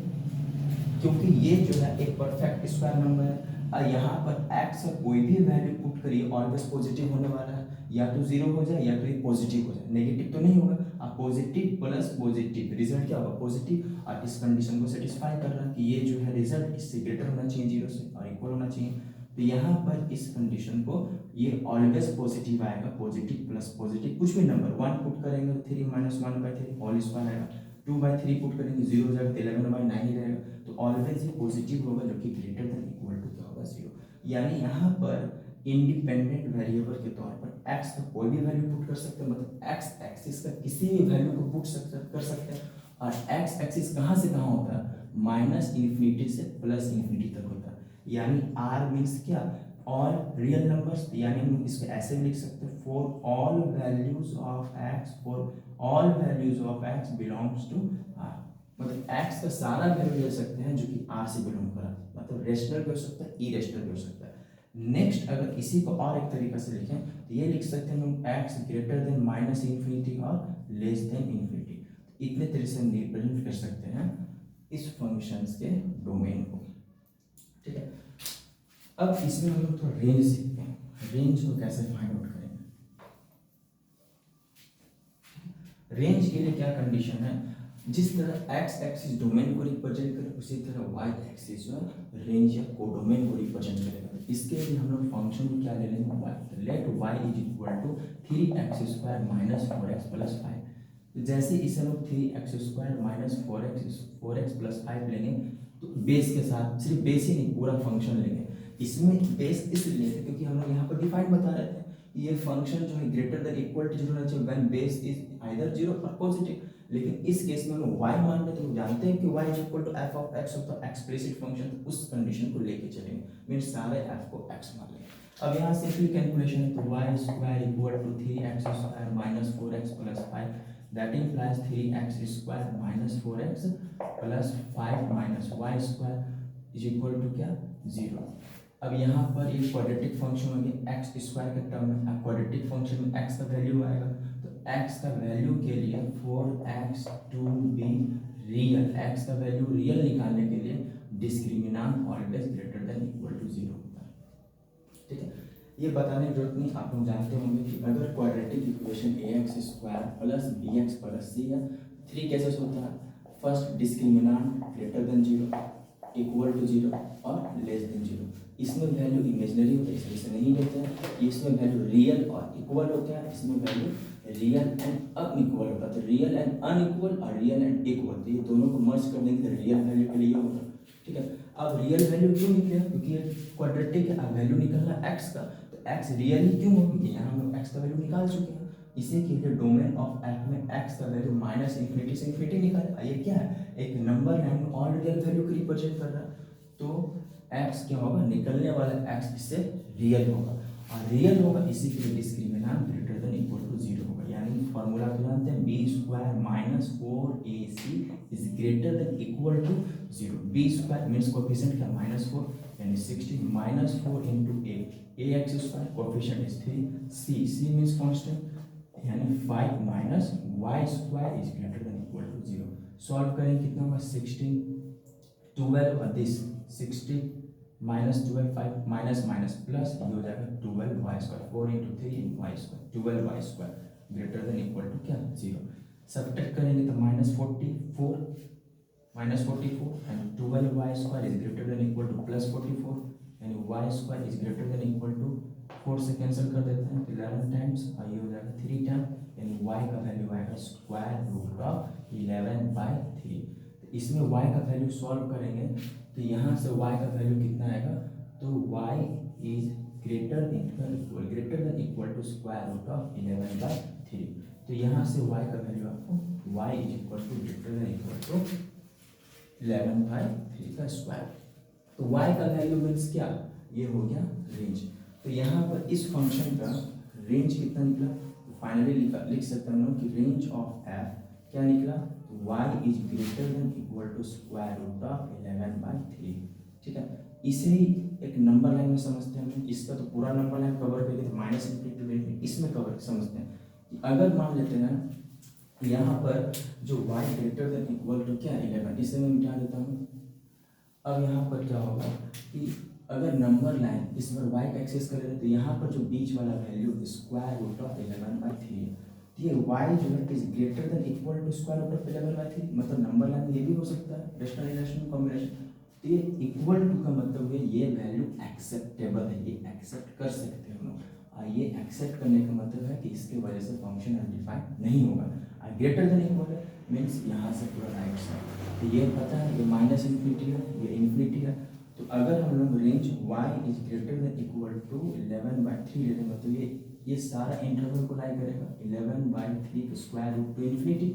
S1: क्योंकि ये जो है एक परफेक्ट स्क्वायर नंबर है और यहाँ पर x का कोई भी वैल्यू पुट करिए ऑलवेज पॉजिटिव होने वाला है, या तो 0 हो जाए या तो ये पॉजिटिव हो जाए, नेगेटिव तो नहीं होगा। अब पॉजिटिव प्लस पॉजिटिव रिजल्ट क्या होगा, पॉजिटिव, और इस कंडीशन को सेटिस्फाई कर रहा है कि ये जो है रिजल्ट इससे ग्रेटर होना चाहिए 0 से और इक्वल होना चाहिए। तो यहाँ पर इस कंडीशन को ये ऑलवेज पॉजिटिव आएगा, पॉजिटिव प्लस पॉजिटिव कुछ भी नंबर 1 पुट करेंगे तो 3 माइनस 1/3 होल स्क्वायर आएगा, 2/3 पुट करेंगे 0 हो जाएगा, 11/9 ही रहेगा। तो ऑलवेज ये पॉजिटिव होगा जो कि ग्रेटर देन इक्वल टू क्या होगा 0। यानी यहाँ पर इंडिपेंडेंट वेरिएबल के तौर पर x का कोई भी वैल्यू पुट कर सकते हैं, मतलब x एक्सिस का किसी भी वैल्यू को पुट कर सकते हैं। और x एक्सिस कहाँ से कहाँ होता है, माइनस इन्फिनिटी से प्लस इन्फिनिटी तक होता है। यानी r मीन्स क्या, ऑल रियल नंबर्स, यानी हम इसको ऐसे भी लिख सकते हैं for all values of x, for all values of x belongs to r। मतलब x का सारा वैल्यू ले सकते हैं जो कि r से बिलोंग कर रहा है, मतलब रेशनल भी हो सकता है, इरेशनल भी हो सकता है। नेक्स्ट अगर इसी को और एक तरीके से लिखें तो ये लिख सकते हैं हम x greater than minus infinity और लेस देन इन्फिनिटी। इतने तरीके से हम रिप्रेजेंट कर सकते हैं इस फंक्शंस के डोमेन को, ठीक है। अब इसमें हम लोग थोड़ा रेंज सीखते हैं, रेंज को कैसे फाइंड आउट करेंगे। रेंज के लिए क्या कंडीशन है, जिस तरह x एक्सिस डोमेन को रिप्रेजेंट करे उसी तरह y एक्सिस जो है रेंज या कोडोमेन को रिप्रेजेंट करेगा। इसके लिए हम लोग फंक्शन में क्या ले लेंगे, y, let y is equal to 3x² minus 4x plus 5। जैसे इसे हम लोग 3x² माइनस 4x प्लस 5 लेंगे तो बेस के साथ, सिर्फ बेस ही नहीं पूरा फंक्शन लेंगे। इसमें बेस इसलिए लेते क्योंकि हम लोग यहाँ पर डिफाइन बता रहे थे ये फंक्शन जो है greater than equal to zero होना चाहिए when base is either zero और पॉजिटिव। लेकिन इस केस में हम y मान रहे तो जानते हैं कि y is equal to f of x होता है एक्सप्लिसिट फंक्शन, तो उस कंडीशन को लेके चलेंगे, मींस सारे f को x मान लेंगे। अब यहाँ सिंपली कैलकुलेशन है, तो y square equal to 3x square minus 4x plus 5, that implies 3x square minus 4x plus 5 minus y square is equal to क्या, 0। अब यहाँ पर एक क्वाड्रेटिक फंक्शन होगी एक्स स्क्वायर के टर्म में, क्वाड्रेटिक फंक्शन में एक्स का वैल्यू आएगा, तो एक्स का वैल्यू के लिए for x to be real, x का वैल्यू रियल निकालने के लिए discriminant always greater than equal to 0 होता है। ठीक है, ये बताने की जरूरत नहीं, आप लोग जानते होंगे कि अगर quadratic equation A x square plus B X plus C है, 3 केसेस होता है। First discriminant greater than 0, equal to 0 और लेस देन 0। इसमें वैल्यू इमेजिनरी होता है, इसलिए इसे नहीं लेते हैं। इसमें वैल्यू रियल और इक्वल होता है, इसमें वैल्यू रियल एंड अनइक्वल होता है। तो रियल एंड अनइक्वल और रियल एंड इक्वल, तो ये दोनों को मर्ज कर देंगे तो रियल वैल्यू के लिए होगा। ठीक है, अब रियल वैल्यू क्यों निकलेगा, क्योंकि ये क्वाड्रेटिक है, वैल्यू निकलना एक्स का, तो एक्स रियल क्यों हो, क्योंकि यहाँ हम एक्स का वैल्यू निकाल चुके हैं। इसी के लिए डोमेन ऑफ एफ में एक्स का वैल्यू माइनस इन्फिनिटी से इन्फिनिटी निकाले। ये क्या है, एक नंबर लाइन में ऑल रियल वैल्यू को रिप्रेजेंट कर रहा है, तो एक्स क्या होगा, निकलने वाला एक्स इससे रियल होगा, और रियल होगा इसी के लिए discriminant greater than equal to 0 होगा। यानी फॉर्मूला तो जानते हैं, b square minus 4ac is greater than equal to 0। B square means coefficient क्या, -4 यानी 60 minus 4 into a x square coefficient is 3, c means constant यानी 5 minus y square is greater than equal to 0। Solve करें कितना होगा, 16 12 और this 60 minus 12 5 minus minus plus, ये हो जाएगा 12 y square, 4 into 3 y square, 12 y square greater than equal to क्या, 0। Subtract करेंगे तो minus 44 and 12 y square is greater than equal to plus 44 यानी y square is greater than equal to 4 से cancel कर देते हैं 11 टाइम्स, और ये हो जाएगा 3 टाइम यानी वाई का वैल्यू आएगा स्क्वायर रूट ऑफ 11/3। इसमें y का वैल्यू सॉल्व करेंगे तो यहाँ से y का वैल्यू कितना आएगा, तो y is greater than equal to square root of 11/3। तो यहाँ से y का वैल्यू आपको y is equal to greater than equal to 11/3 का स्क्वायर। तो y का वैल्यू मीन्स क्या, ये हो गया रेंज। तो यहाँ पर इस फंक्शन का रेंज कितना निकला, तो फाइनली लिख सकते हैं हम लोग कि रेंज ऑफ f क्या निकला, y is greater than equal to square root of 11/3। ठीक है, इसे ही एक नंबर लाइन में समझते हैं हम, इसका तो पूरा नंबर लाइन कवर करके माइनस इन्फिनिटी इसमें कवर समझते हैं कि अगर मान लेते हैं यहाँ पर जो y greater than equal to क्या 11, इसे मैं मिटा देता हूँ। अब यहाँ पर क्या होगा कि अगर नंबर लाइन इस पर y का एक्सेस करें तो यहाँ पर जो बीच वाला वैल्यू स्क्वायर रूट ऑफ 11/3 है, ये y जो है is greater than equal to square root of 11/3, मतलब नंबर लाइन में ये भी हो सकता है रेशनलाइजेशन कॉम्बिनेशन। तो ये इक्वल टू का मतलब है ये वैल्यू एक्सेप्टेबल है, ये एक्सेप्ट कर सकते हैं हम लोग, और ये एक्सेप्ट करने का मतलब है कि इसके वजह से फंक्शन अनडिफाइंड नहीं होगा। और ग्रेटर देन इक्वल है मीन्स यहाँ से पूरा राइट साइड, तो ये पता है ये माइनस इन्फिनिटी है, ये इन्फिनिटी है। तो अगर हम लोग range y is greater than equal to 11/3 ले लेंगे तो ये सारा इंटरवल को लाई करेगा 11/3 स्क्वायर रूट टू इन्फिनिटी,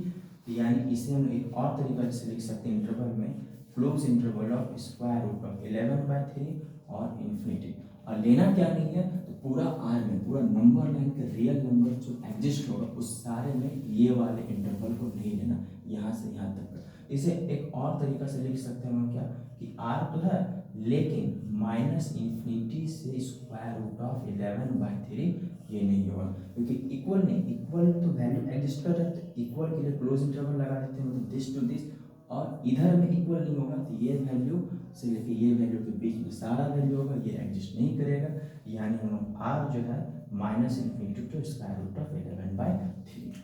S1: यानी इसे हम एक और तरीका से लिख सकते हैं इंटरवल में close interval of square root of 11/3 और इन्फिनिटी। और लेना क्या नहीं है, तो पूरा आर में पूरा नंबर लाइन के रियल नंबर जो एग्जिस्ट होगा उस सारे में ये वाले इंटरवल को नहीं लेना, यहाँ से यहाँ तक। इसे एक और तरीका से लिख सकते हैं हम क्या कि आर तो है लेकिन माइनस इन्फिनिटी से स्क्वायर रूट ऑफ 11/3 ये नहीं होगा, क्योंकि इक्वल नहीं, इक्वल तो वैल्यू एग्जिस्ट कर रहा है, तो इक्वल के लिए क्लोज इंटरवल लगा देते हैं मतलब दिस टू दिस, और इधर में इक्वल नहीं होगा तो ये वैल्यू से लेके ये वैल्यू के बीच में सारा वैल्यू होगा, ये एग्जिस्ट नहीं करेगा, यानी हम लोग आर जो है minus infinity to square root of 11/3।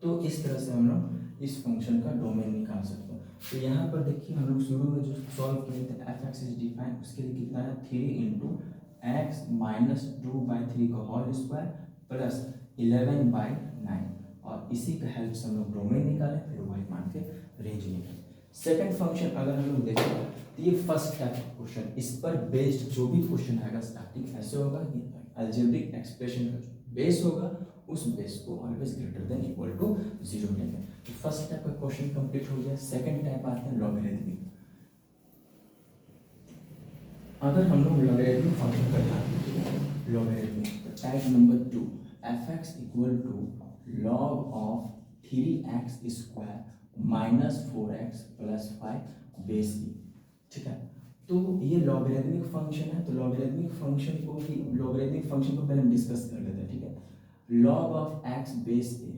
S1: तो इस तरह से हम लोग इस फंक्शन का डोमेन निकाल सकते हैं। तो यहाँ पर देखिए हम लोग शुरू में जो सॉल्व किए थे एफ एक्स इज डिफाइन, उसके लिए कितना है 3 इंटू एक्स माइनस 2/3 का होल स्क्वायर प्लस 11/9, और इसी का हेल्प से हम लोग डोमेन निकालें फिर वाई मान के रेंज निकालें। सेकंड फंक्शन अगर हम लोग देखें तो ये फर्स्ट टाइप क्वेश्चन, इस पर बेस्ड जो भी क्वेश्चन आएगा स्टार्टिंग ऐसे होगा कि अलजेब्रिक एक्सप्रेशन का जो बेस होगा उस बेस को always greater than equal to 0 लेंगे। तो फर्स्ट टाइप का क्वेश्चन कंप्लीट हो गया। सेकंड टाइप आते हैं लॉगरिथमिक। अगर हम लोग लॉगरिथमिक फंक्शन का ध्यान रखें, लॉगरिथमिक तो type number 2 f(x) equal to log of 3x square minus 4x plus 5 base e। ठीक है, तो ये लॉगरिथमिक फंक्शन है। तो लॉगरिथमिक फंक्शन को पहले हम डिस्कस कर लेते हैं। ठीक है, log of x base A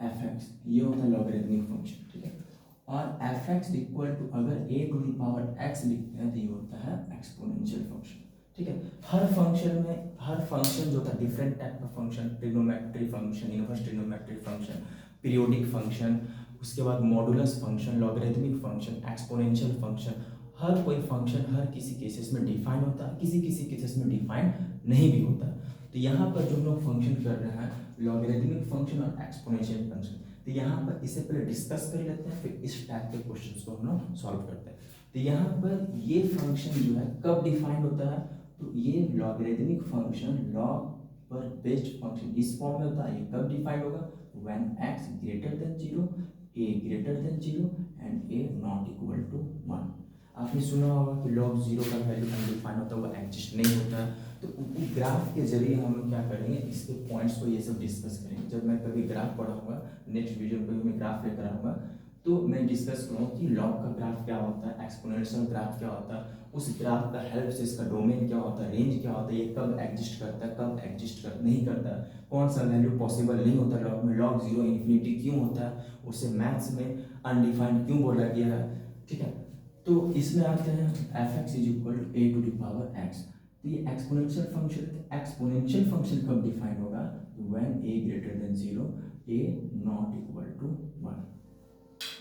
S1: f(x) ये होता है लॉगरिथमिक फंक्शन। ठीक है, और f(x) इक्वल टू अगर a to the power x लिखते हैं तो ये होता है एक्सपोनेंशियल फंक्शन। ठीक है, हर फंक्शन जो था डिफरेंट टाइप का function, trigonometric function, inverse trigonometric function, periodic function, उसके बाद modulus function, logarithmic function, exponential function, हर कोई फंक्शन हर किसी केसेस में डिफाइन होता है, किसी किसी केसेस में डिफाइन नहीं भी होता। तो यहाँ पर जो हम लोग फंक्शन कर रहे हैं लॉगरिथमिक फंक्शन और एक्सपोनेंशियल फंक्शन, तो यहाँ पर इससे पहले डिस्कस कर लेते हैं, फिर इस टाइप के क्वेश्चंस को हम लोग सॉल्व करते हैं। तो यहाँ पर ये फंक्शन जो है कब डिफाइंड होता है, तो ये लॉगरिथमिक फंक्शन लॉग पर बेस्ड फंक्शन इस फॉर्म में होता है। ये कब डिफाइंड होगा, when x greater than 0, a greater than 0 and a not equal to 1। आपने सुना होगा कि log 0 का वैल्यू अनडिफाइंड होता है, वो एग्जिस्ट नहीं होता। तो ग्राफ के जरिए हम क्या करेंगे, इसके पॉइंट्स को ये सब डिस्कस करेंगे। जब मैं कभी ग्राफ पढ़ाऊंगा नेक्स्ट वीडियो में मैं ग्राफ लेकर आऊँगा, तो मैं डिस्कस करूँगा कि लॉग का ग्राफ क्या होता है, एक्सपोनेंशियल ग्राफ क्या होता है, उस ग्राफ का हेल्प से इसका डोमेन क्या होता है, रेंज क्या होता है, ये कब एग्जिस्ट करता है, कब एग्जिस्ट नहीं करता है, कौन सा वैल्यू पॉसिबल नहीं होता लॉग में, लॉग 0 इन्फिनिटी क्यों होता है, उसे मैथ्स में अनडिफाइंड क्यों बोला गया है। ठीक है, तो इसमें आते हैं f(x) is equal to a to the power x। तो ये एक्सपोनेंशियल फंक्शन है। एक्सपोनेंशियल फंक्शन कब डिफाइन होगा, when a greater than 0, a not equal to 1।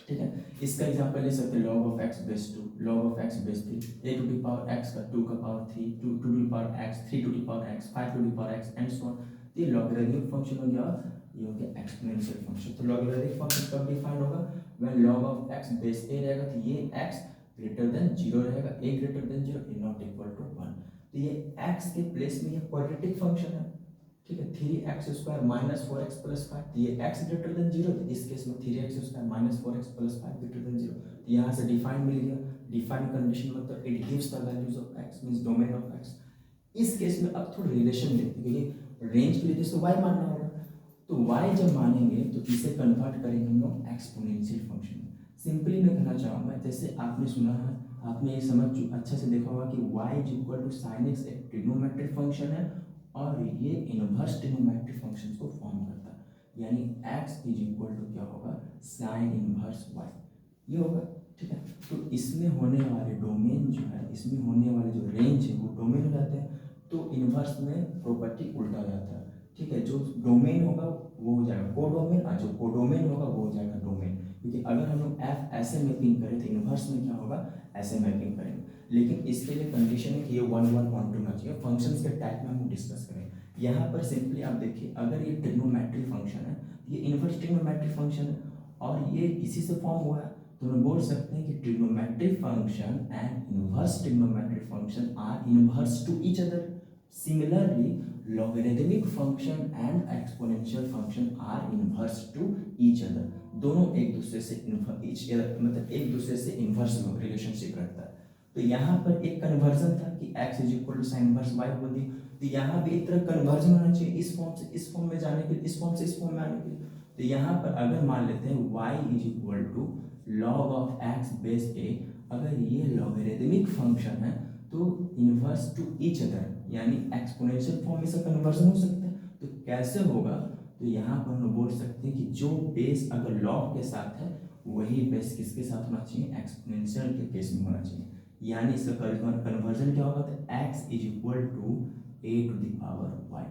S1: ठीक है, इसका एग्जांपल ले सकते हैं log of x base 2, log of x base 3, a to the power x का 2 का power 3, 2 to the power x, 3 to the power x, 5 to the power x and so on. ये logarithmic function हो गया, ये हो गया exponential function. तो logarithmic function कब डिफाइन होगा, when log of x base a रहेगा तो ये x ग्रेटर देन 0 रहेगा, a greater than 0, a not equal to 1। तो ये x के प्लेस में ये क्वाड्रेटिक फंक्शन है। ठीक है, 3x square minus 4x plus 5, तो ये x ग्रेटर देन 0, तो इस केस में 3x square minus 4x plus 5 greater than 0। तो यहाँ से डिफाइन मिल गया। डिफाइन कंडीशन मतलब it gives the values of x means domain of x। इस केस में अब थोड़ा रिलेशन देखते हैं, क्योंकि रेंज के लिए तो y मानना होगा। तो y जब मानेंगे तो इसे कन्वर्ट करेंगे हम लोग एक्सपोनेंशियल फंक्शन में। सिंपली मैं कहना चाहूँगा, जैसे आपने सुना है, आपने ये समझ अच्छा से देखा होगा कि y is equal to sine x एक ट्रिग्नोमेट्रिक फंक्शन है और ये इनवर्स ट्रिग्नोमेट्रिक फंक्शन को फॉर्म करता है, यानी x इज इक्वल टू क्या होगा, साइन इनवर्स y ये होगा। ठीक है, तो इसमें होने वाले डोमेन जो है, इसमें होने वाले जो रेंज है वो डोमेन हो जाते हैं। तो इनवर्स में प्रॉपर्टी उल्टा हो जाता है। ठीक है, जो डोमेन होगा वो हो जाएगा कोडोमेन और जो कोडोमेन होगा वो हो जाएगा डोमेन। क्योंकि अगर हम लोग f ऐसे मैपिंग करें तो इनवर्स में क्या होगा, ऐसे मैपिंग करेंगे। लेकिन इसके लिए कंडीशन है कि ये 1 1 1 2 ना चाहिए। फंक्शंस के टाइप में हम डिस्कस करें। यहाँ पर सिंपली आप देखिए, अगर ये ट्रिग्नोमेट्रिक फंक्शन है, ये इनवर्स ट्रिग्नोमेट्रिक फंक्शन है और ये इसी से फॉर्म हुआ है, तो हम बोल सकते हैं कि trigonometric function and inverse trigonometric function are inverse to each other. Similarly logarithmic function and exponential function are inverse to each other। दोनों एक दूसरे से मतलब एक दूसरे से इनवर्स रिलेशनशिप रखता है। तो यहाँ पर एक कन्वर्जन था कि x is equal to sine inverse y बोल दी, तो यहाँ भी एक तरह कन्वर्जन होना चाहिए इस फॉर्म से इस फॉर्म में जाने के लिए, इस फॉर्म से इस फॉर्म में आने के लिए। तो यहाँ पर अगर मान लेते हैं y is equal to log of x base a, अगर ये लॉगरिथमिक फंक्शन है तो इनवर्स टू ईच अदर, यानी एक्सपोनेंशियल फॉर्म में से कन्वर्जन हो सकता है। तो कैसे होगा, तो यहाँ पर हम बोल सकते हैं कि जो बेस अगर लॉग के साथ है वही बेस किसके साथ होना चाहिए, एक्सपोनेंशियल के केस में होना चाहिए। यानी इसका कन्वर्जन क्या होगा, तो x is equal to a to the power y।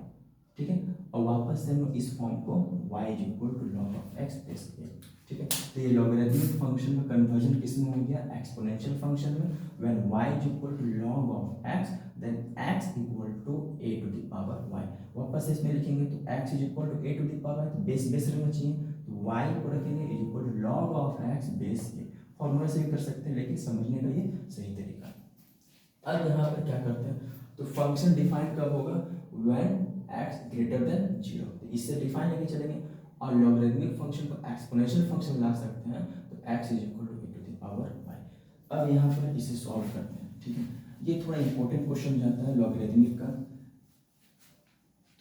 S1: ठीक है, और वापस से हम इस फॉर्म को y is equal to log of x base a। ठीक है, तो ये लॉगरिथमिक फंक्शन में कन्वर्जन किस में हो गया, एक्सपोनेंशियल फंक्शन में। When y is equal to log of x then x equal to a to the power y। वापस इसमें लिखेंगे तो x is equal to a to the power, तो बेस बेस रहना चाहिए, तो y को रखेंगे is equal to log of x base a। Formula से भी कर सकते हैं लेकिन समझने का ये सही तरीका। अब यहाँ पर क्या करते हैं, तो फंक्शन डिफाइन कब होगा, व्हेन एक्स ग्रेटर देन 0। तो इससे डिफाइन लेके चलेंगे और लॉगरिथमिक फंक्शन को एक्सपोनेंशियल फंक्शन ला सकते हैं, तो x is equal to e to the power y। अब यहाँ पर इसे सॉल्व करते हैं, ठीक है। ये थोड़ा इंपॉर्टेंट क्वेश्चन जाता है लॉगरिथमिक का,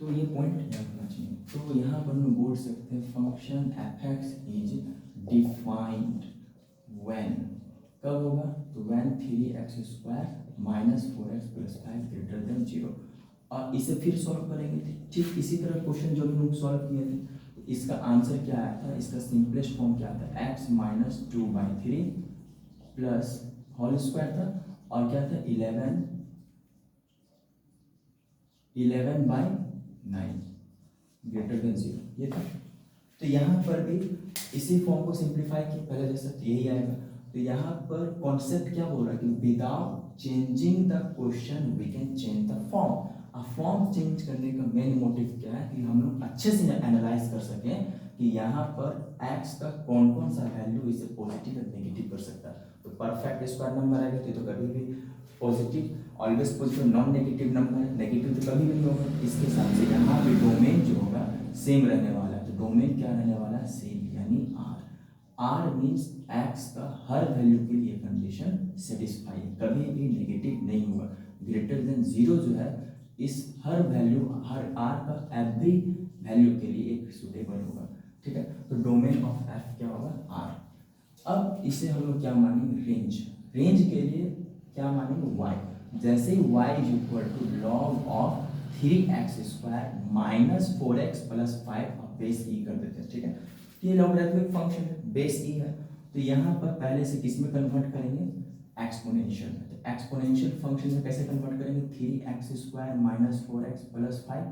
S1: तो ये पॉइंट याद होना चाहिए। तो यहाँ पर हम बोल सकते हैं function f(x) is defined when, कब होगा, तो when 3x² minus 4x plus 5 greater than 0। और इसे फिर सॉल्व करेंगे, ठीक इसी तरह क्वेश्चन जो हम लोग सॉल्व किए थे, तो इसका आंसर क्या आया था, इसका सिंपलेस्ट फॉर्म क्या था, x minus 2/3 plus whole square था, और क्या था 11/9 ग्रेटर देन 0, ये था। तो यहाँ पर भी इसी फॉर्म को सिंप्लीफाई किया, पहले जैसा यही आएगा। तो यहाँ पर कॉन्सेप्ट क्या बोल रहा है कि without changing the question we can change the form. Form change करने का मेन मोटिव क्या है कि हम लोग अच्छे से एनालाइज कर सकें कि यहाँ पर x का कौन कौन सा वैल्यू इसे पॉजिटिव या नेगेटिव कर सकता है। तो परफेक्ट स्क्वायर नंबर आएगा तो कभी भी positive, always positive, non negative number है, नेगेटिव तो कभी भी नहीं होगा। इसके हिसाब से यहाँ पे डोमेन जो होगा सेम रहने वाला है। तो डोमेन क्या रहने वाला है, सेम, यानी r मीन्स x का हर वैल्यू के लिए कंडीशन सेटिस्फाई है, कभी भी नेगेटिव नहीं होगा। ग्रेटर देन 0 जो है इस हर वैल्यू, हर r का एवरी वैल्यू के लिए एक सुटेबल होगा, ठीक है। तो डोमेन ऑफ f क्या होगा, r। अब इसे हम लोग क्या मानेंगे, रेंज। रेंज के लिए क्या मानेंगे, y। जैसे ही y is equal to log of 3x² minus 4x plus 5 base e कर देते हैं, ठीक है। ये लॉगरिथमिक फंक्शन है, बेस e है। तो यहाँ पर पहले से किस में कन्वर्ट करेंगे, एक्सपोनेंशियल में। तो एक्सपोनेंशियल फंक्शन में कैसे कन्वर्ट करेंगे, 3x² माइनस 4x प्लस 5,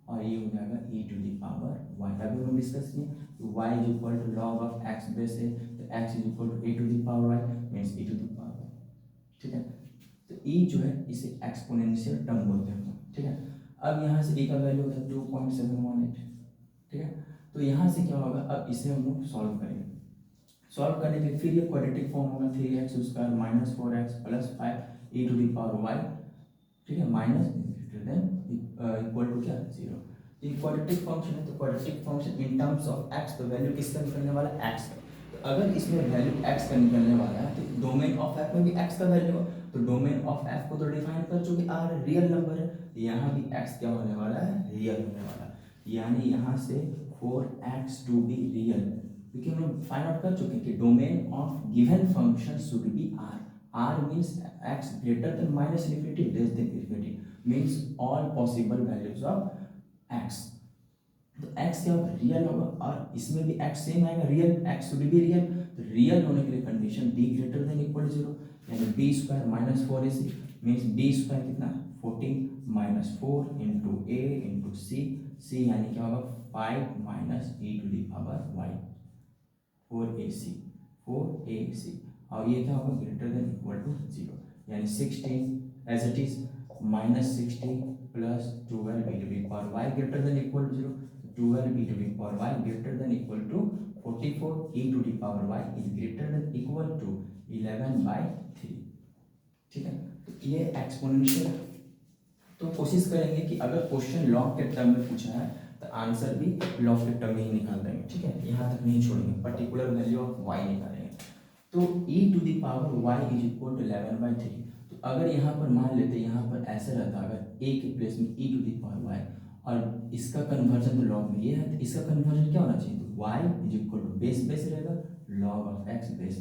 S1: और ये हो जाएगा e to the power y। अभी हम डिस्कस किए तो y is equal to log of x base a, तो x is equal to e to the power y means e to the power y, ठीक है। तो e जो है इसे एक्सपोनेंशियल टर्म बोलते हैं, ठीक है। अब यहाँ से e का वैल्यू होता है 2.718, ठीक है। तो यहाँ से क्या होगा, अब इसे हम लोग सॉल्व करेंगे। सॉल्व करने के फिर ये क्वाड्रेटिक फॉर्म होगा, 3x² minus 4x plus 5 e to the power y, ठीक है, minus greater than equal to क्या, 0। ये क्वाड्रेटिक फंक्शन है, तो quadratic function in terms of x, तो वैल्यू किसका निकलने वाला है, x का। तो अगर इसमें वैल्यू x का निकलने वाला है तो डोमेन ऑफ f में भी x का वैल्यू, तो डोमेन ऑफ f को तो डिफाइन कर चुके, r रियल नंबर है, यहाँ भी x क्या होने वाला है, रियल होने वाला है। यानी यहाँ से for x to be real, क्योंकि हम लोग फाइंड आउट कर चुके हैं कि domain of given function should be r। r means x greater than minus infinity less than infinity, means all possible values of x। तो x क्या होगा, रियल होगा, और इसमें भी x सेम आएगा, real, x should be real. तो real होने के लिए condition b greater than equal to 0, यानी b² minus 4ac means b² कितना, 14 minus 4 into a into c यानी क्या होगा 5 minus e to the power y, 4ac, और ये क्या होगा, ग्रेटर देन इक्वल टू 0, यानी 16 as it is minus 60 plus 12 e to the power y greater than equal to 0, 12 e to the power y greater than equal to 44 e to the power y is greater than equal to 11/3, ठीक है। तो ये exponential. तो कोशिश करेंगे कि अगर question log के टर्म में पूछा है तो आंसर भी लॉग के टर्म में ही निकाल देंगे, ठीक है। यहाँ तक नहीं छोड़ेंगे, पर्टिकुलर वैल्यू ऑफ y निकालेंगे। तो e to the power y is equal to 11/3। तो अगर यहाँ पर मान लेते, यहाँ पर ऐसे रहता, अगर a के प्लेस में e to the power y, और इसका कन्वर्जन तो लॉग में ये है, तो इसका कन्वर्जन क्या होना चाहिए, तो y is equal to base रहेगा लॉग ऑफ x बेस,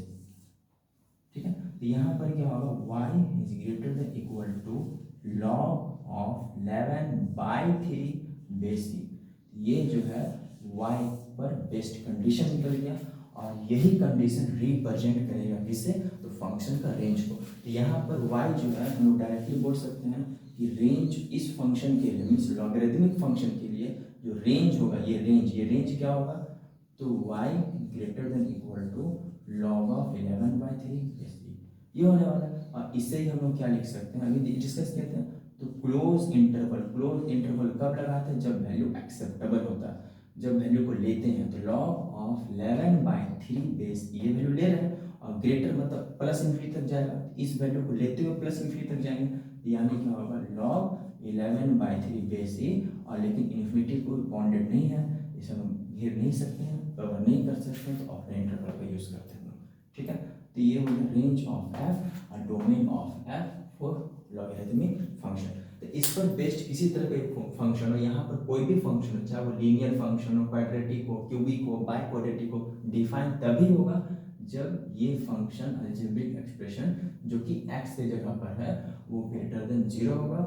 S1: ठीक है। तो यहाँ पर क्या होगा, y is greater than equal to log of 11/3 base e। ये जो है y पर बेस्ड कंडीशन निकल गया, और यही कंडीशन रिप्रेजेंट करेगा किसे, तो फंक्शन का रेंज को। तो यहाँ पर y जो है हम लोग डायरेक्टली बोल सकते हैं कि रेंज इस फंक्शन के लिए, मीन्स लॉगरिथमिक फंक्शन के लिए जो रेंज होगा, ये रेंज क्या होगा, तो y greater than equal to log of 11/3 base e, ये होने वाला है। और इससे ही हम लोग क्या लिख सकते हैं, अभी डिस्कस करते हैं। तो क्लोज इंटरवल कब लगाते हैं, जब वैल्यू एक्सेप्टेबल होता है, जब वैल्यू को लेते हैं। तो लॉग ऑफ 11/3 बेस ये वैल्यू ले रहे हैं, और ग्रेटर मतलब प्लस इन्फिनिटी तक जाएगा, इस वैल्यू को लेते हुए प्लस इन्फिनिटी तक जाएंगे, यानी क्या होगा, लॉग 11/3 बेस ई, और लेकिन इन्फिनिटी कोई बाउंडेड नहीं है, इसे हम घेर नहीं सकते हैं, कवर नहीं कर सकते हैं, तो अपने इंटरवल का यूज़ करते हैं, ठीक है। तो ये हो गया रेंज ऑफ एफ और domain of F for logarithmic function. तो इस पर बेस्ड किसी तरह का एक फंक्शन हो, यहाँ पर कोई भी फंक्शन हो, चाहे वो लीनियर फंक्शन हो, क्वाड्रेटिक हो, क्यूबिक हो, बाय क्वाड्रेटिक हो, डिफाइन तभी होगा जब ये फंक्शन अलजेब्रिक एक्सप्रेशन जो कि x के जगह पर है वो ग्रेटर देन 0 होगा,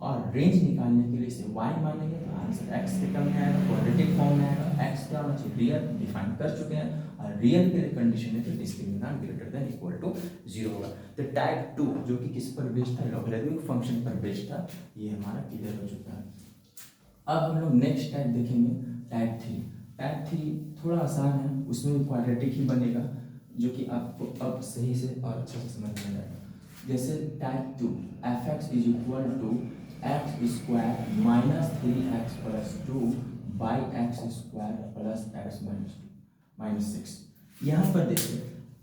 S1: और रेंज निकालने के लिए इसे y मानेंगे तो आंसर x के टर्म में आएगा, क्वाड्रेटिक फॉर्म में आएगा। x क्या होना चाहिए, रियल, डिफाइन कर चुके हैं, और रियल के लिए कंडीशन है कि discriminant greater than equal to 0 होगा। तो टाइप 2 जो कि किस पर बेस्ड था, लॉगरिथमिक फंक्शन पर बेस्ड था, ये हमारा क्लियर हो चुका है। अब हम लोग नेक्स्ट टाइप देखेंगे, टाइप 3। टाइप 3 थोड़ा आसान है, उसमें भी क्वाड्रेटिक ही बनेगा, जो कि आपको अब सही से और अच्छे से समझ में आएगा। जैसे type 2 f x is equal to x square minus 3x plus 2 by x square plus x minus 6। यहाँ पर देखिए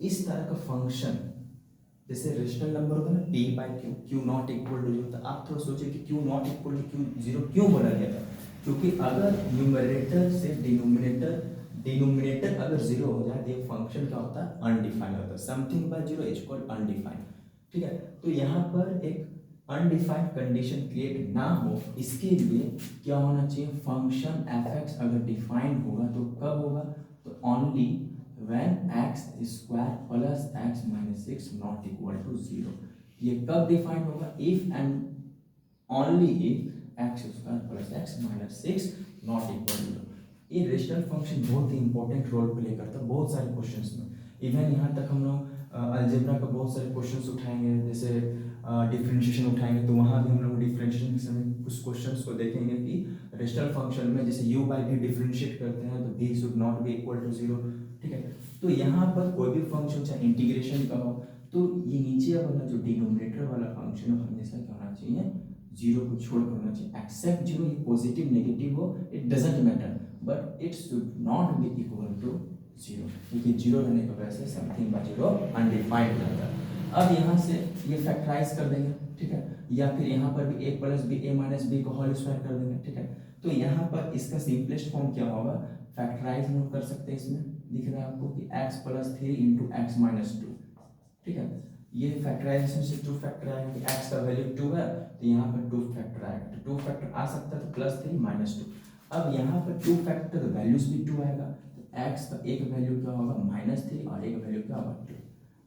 S1: इस तरह का फंक्शन, जैसे रेशनल नंबर होता है ना p by q, q not equal to 0, तो आप थोड़ा सोचिए कि q not equal to q 0 क्यों बोला गया था, क्योंकि अगर न्यूमरेटर से डिनोमिनेटर अगर 0 हो जाए तो ये फंक्शन क्या होता है, अनडिफाइंड होता है, something bye 0 is called undefined, ठीक है। तो यहाँ पर एक अनडिफाइंड कंडीशन क्रिएट ना हो, इसके लिए क्या होना चाहिए, फंक्शन एफ एक्स अगर डिफाइंड होगा तो कब होगा, तो only when x square plus x minus 6 not equal to 0। ये कब डिफाइंड होगा, if and only if x square plus x minus 6 not equal to 0। ये रेशनल फंक्शन बहुत ही इंपॉर्टेंट रोल प्ले करता है बहुत सारे क्वेश्चंस में। इवन यहाँ तक हम लोग अलजेब्रा का बहुत सारे क्वेश्चंस उठाएंगे, जैसे डिफरेंशिएशन उठाएंगे, तो वहाँ भी हम लोग डिफरेंशिएशन के समय कुछ क्वेश्चंस को देखेंगे कि रेशनल फंक्शन में जैसे u बाई v डिफरेंशिएट करते हैं तो v should not be equal to 0, ठीक है। तो यहाँ पर कोई भी फंक्शन चाहे इंटीग्रेशन का हो, तो ये नीचे वाला जो डिनोमिनेटर वाला फंक्शन है हमेशा क्या होना चाहिए, 0 को छोड़ कर होना चाहिए, एक्सेप्ट 0, ये पॉजिटिव नेगेटिव हो it doesn't matter, but it should not be equal to 0, क्योंकि 0 रहने की वजह से समथिंग बाय 0 अनडिफाइंड हो जाता है। अब यहाँ से ये फैक्टराइज कर देंगे, ठीक है, या फिर यहाँ पर भी a plus b a minus b को होल स्क्वायर कर देंगे, ठीक है। तो यहाँ पर इसका सिंपलेस्ट फॉर्म क्या होगा, फैक्टराइज हम कर सकते हैं, इसमें दिख रहा है आपको कि x plus 3 into x minus 2, ठीक है। ये फैक्टराइजेशन से 2 फैक्टर आएगा कि x का वैल्यू 2 है तो यहाँ पर 2 फैक्टर आएगा, तो 2 फैक्टर आ सकता है तो प्लस 3 माइनस 2। अब यहाँ पर 2 फैक्टर वैल्यूज भी 2 आएगा, तो x का एक वैल्यू क्या होगा -3 और एक वैल्यू क्या होगा 2,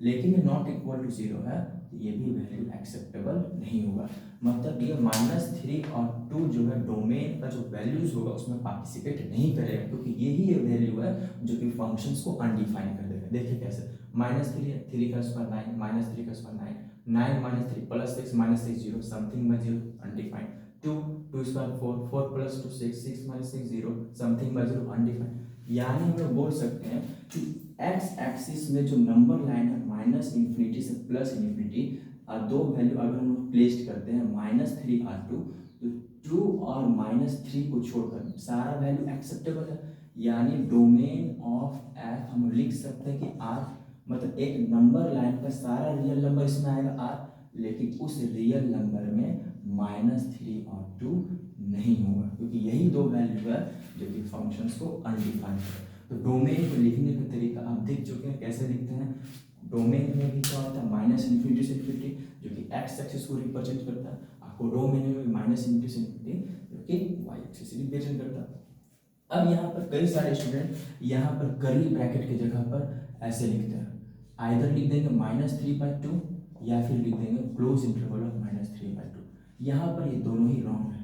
S1: लेकिन ये नॉट इक्वल टू 0 है तो ये भी वैल्यू एक्सेप्टेबल नहीं होगा। मतलब ये -3 और 2 जो है डोमेन का जो वैल्यूज होगा उसमें पार्टिसिपेट नहीं करेगा, क्योंकि यही ये वैल्यू है जो कि फंक्शंस को अनडिफाइन कर देगा। देखिए कैसे, -3 3 का स्क्वायर 9, -3 का square 9, 9 -3 plus 6 -6 0, something bye 0 undefined, 2 2 square 4 4 plus 2 6 6 -6 0, something bye 0 undefined. यानी हम लोग बोल सकते हैं कि एक्स एक्सिस में जो नंबर लाइन है -इन्फिनिटी से +इन्फिनिटी, और दो वैल्यू अगर हम लोग प्लेस्ड करते हैं -3 और 2, तो 2 और -3 को छोड़कर सारा वैल्यू एक्सेप्टेबल है। यानी डोमेन ऑफ एफ हम लिख सकते हैं कि आर, मतलब एक नंबर लाइन का सारा रियल नंबर इसमें आएगा आर, लेकिन उस रियल नंबर में -3 और 2 नहीं होगा, क्योंकि यही दो वैल्यू है जो कि फंक्शंस को अनडिफाइंड है। तो डोमेन को लिखने का तरीका आप देख चुके हैं कैसे लिखते हैं। डोमेन में भी क्या होता है -इन्फिनिटी से इन्फिनिटी जो कि एक्स एक्सिस को रिप्रेजेंट करता है, आपको डोमेन में भी -इन्फिनिटी से इन्फिनिटी जो कि वाई एक्सिस रिप्रेजेंट करता है। अब यहाँ पर कई सारे स्टूडेंट यहाँ पर कर्ली ब्रैकेट की जगह पर ऐसे लिखते हैं, आइदर लिख देंगे -3/2 या फिर लिख देंगे क्लोज इंटरवल ऑफ -3/2। यहाँ पर ये दोनों ही रॉन्ग है।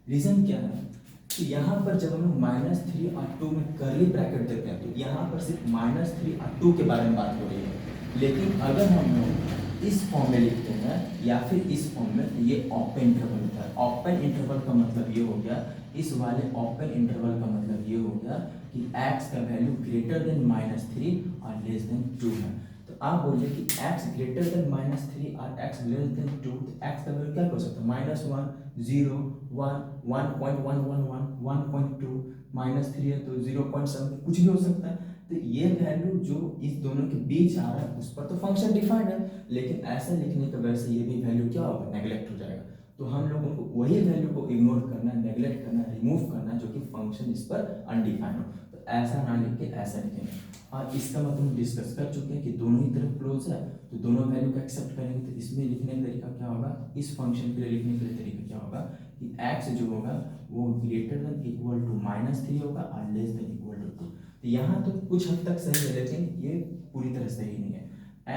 S1: रीजन क्या है कि यहाँ पर जब हम लोग -3 और 2 में कर्ली ब्रैकेट देते हैं तो यहाँ पर सिर्फ -3 और 2 के बारे में बात हो रही है, लेकिन अगर हम लोग इस फॉर्म में लिखते हैं या फिर इस फॉर्म में तो ये ओपन इंटरवल होता है। ओपन इंटरवल का मतलब ये हो गया, इस वाले ओपन इंटरवल का मतलब ये हो गया कि x का वैल्यू ग्रेटर देन -3 और लेस देन 2 है। तो आप बोलिए कि x ग्रेटर देन -3 और x लेस देन 2, तो x का वैल्यू क्या हो सकता है, -1 0 1 1.111 1.2, -3 है तो 0.7 कुछ भी हो सकता है। तो ये वैल्यू जो इस दोनों के बीच आ रहा है उस पर तो फंक्शन डिफाइंड है, लेकिन ऐसा लिखने की वजह से ये भी वैल्यू क्या होगा, नेगलेक्ट हो जाएगा। तो हम लोगों को वही वैल्यू को इग्नोर करना, नेगलेक्ट करना, रिमूव करना जो कि फंक्शन इस पर अनडिफाइंड हो। तो ऐसा ना लिख के ऐसा लिखेंगे। और इसका मतलब डिस्कस कर चुके हैं कि दोनों ही तरफ क्लोज है, तो दोनों वैल्यू को एक्सेप्ट करेंगे। तो इसमें लिखने का तरीका क्या होगा, इस फंक्शन के लिए लिखने का तरीका क्या होगा कि x जो होगा वो ग्रेटर देन इक्वल टू -3 होगा और लेस देन इक्वल टू 2। तो यहाँ तो कुछ हद तक सही है, लेकिन ये पूरी तरह सही नहीं है।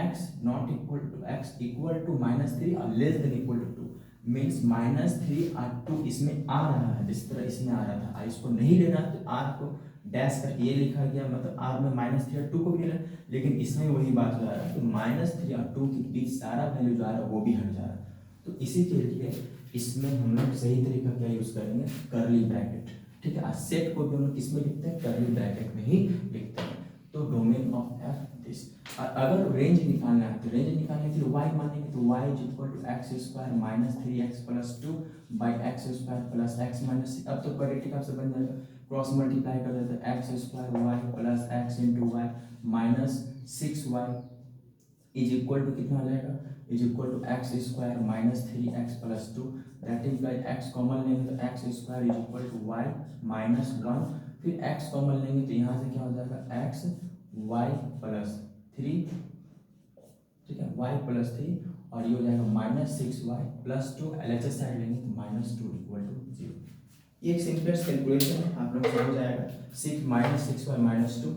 S1: x not equal to x equal to -3 और less than equal to 2 means -3 और 2 इसमें आ रहा है, जिस तरह इसमें आ रहा था। इसको नहीं लेना तो r को डैश करके ये लिखा गया, मतलब r में -3 और 2 को भी लेना, लेकिन इसमें वही बात हो रहा है कि -3 और 2 के बीच सारा वैल्यू जो आ रहा है वो भी हट जा रहा है। तो इसी के लिए इसमें हम लोग सही तरीका क्या यूज करेंगे, करली ब्रैकेट। ठीक है, सेट को भी हम लोग किसमें लिखते हैं, करली ब्रैकेट में ही लिखते हैं। तो डोमेन ऑफ एफ दिस। अगर रेंज निकालना है तो रेंज निकालने के लिए y मानेंगे, तो y is equal to x square minus 3x plus 2 by x square plus x minus 6। अब तो क्वाड्रेटिक आपसे बन जाएगा, क्रॉस मल्टीप्लाई कर देते हैं, x square y plus x into y minus 6y is equal to कितना हो जाएगा, is equal to x square minus 3x plus 2। That imply x common लेंगे तो x square is equal to y minus 1। फिर x common लेंगे तो यहाँ से क्या हो जाएगा, एक्स वाई प्लस 3, ठीक है, वाई प्लस 3, और ये हो जाएगा minus 6y plus 2। LHS side लेंगे तो -2 इक्वल टू 0। ये एक सिंपलेस्ट कैलकुलेशन है, आप लोग समझ जाएगा। 6 माइनस 6y माइनस 2,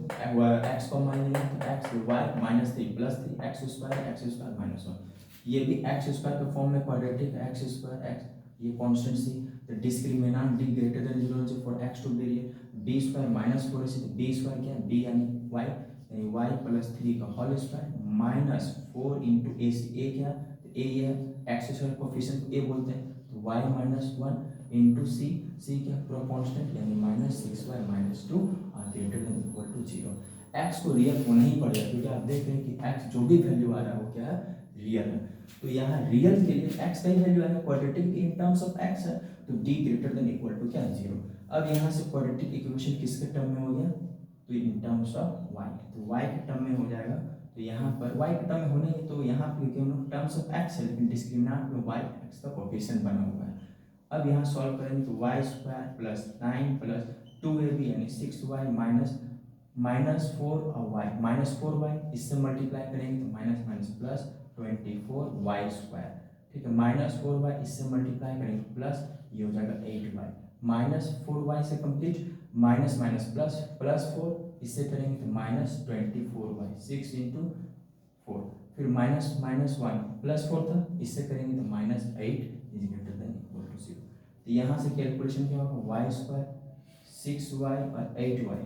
S1: एक्स को मान लेंगे तो x y minus 3 plus 3 x square minus 1। ये भी एक्स स्क्वायर के फॉर्म में क्वाड्रेटिक, एक्स स्क्वायर एक्स, ये constant c. The discriminant d greater than 0 for x to be real, b square minus 4 से, तो बी स्क्वायर क्या है, B यानी वाई, यानी वाई प्लस 3 का होल स्क्वायर माइनस 4 इंटू ए से, ए क्या, तो ए ये एक्स स्क्वायर कोफिशिएंट को ए बोलते हैं, तो y minus 1 into c, c क्या पूरा कांस्टेंट यानी माइनस 6y माइनस 2 और greater than equal to 0। X को रियल होना ही पड़ेगा, क्योंकि आप देख रहे हैं कि एक्स जो भी वैल्यू आ रहा है वो क्या है, रियल है। तो यहाँ रियल के लिए एक्स का ही वैल्यू आएगा, quadratic in terms of x है, तो d greater than equal to क्या, 0। अब यहाँ से क्वाड्रेटिक इक्वेशन किसके टर्म में हो गया, तो इन टर्म्स ऑफ वाई, तो वाई के टर्म में हो जाएगा। तो यहाँ पर y के टर्म में होने तो यहाँ पे क्योंकि हम लोग टर्म्स ऑफ x है, लेकिन डिस्क्रिमिनेंट में y x का कोफिशिएंट बना हुआ है। अब यहाँ सॉल्व करेंगे तो Y square plus 9 plus 2ab यानी 6y माइनस 4 और y माइनस 4y, इससे मल्टीप्लाई करेंगे तो minus minus plus 24y square, ठीक है, माइनस 4y इससे मल्टीप्लाई करेंगे प्लस ये हो जाएगा 8y माइनस 4y से complete, minus minus plus plus 4 इससे करेंगे तो माइनस 24y 6 इंटू 4, फिर माइनस माइनस 1 प्लस 4 था, इससे करेंगे तो minus 8 is greater than equal to 0। तो यहाँ से कैलकुलेशन क्या होगा, वाई स्क्वायर 6y और 8y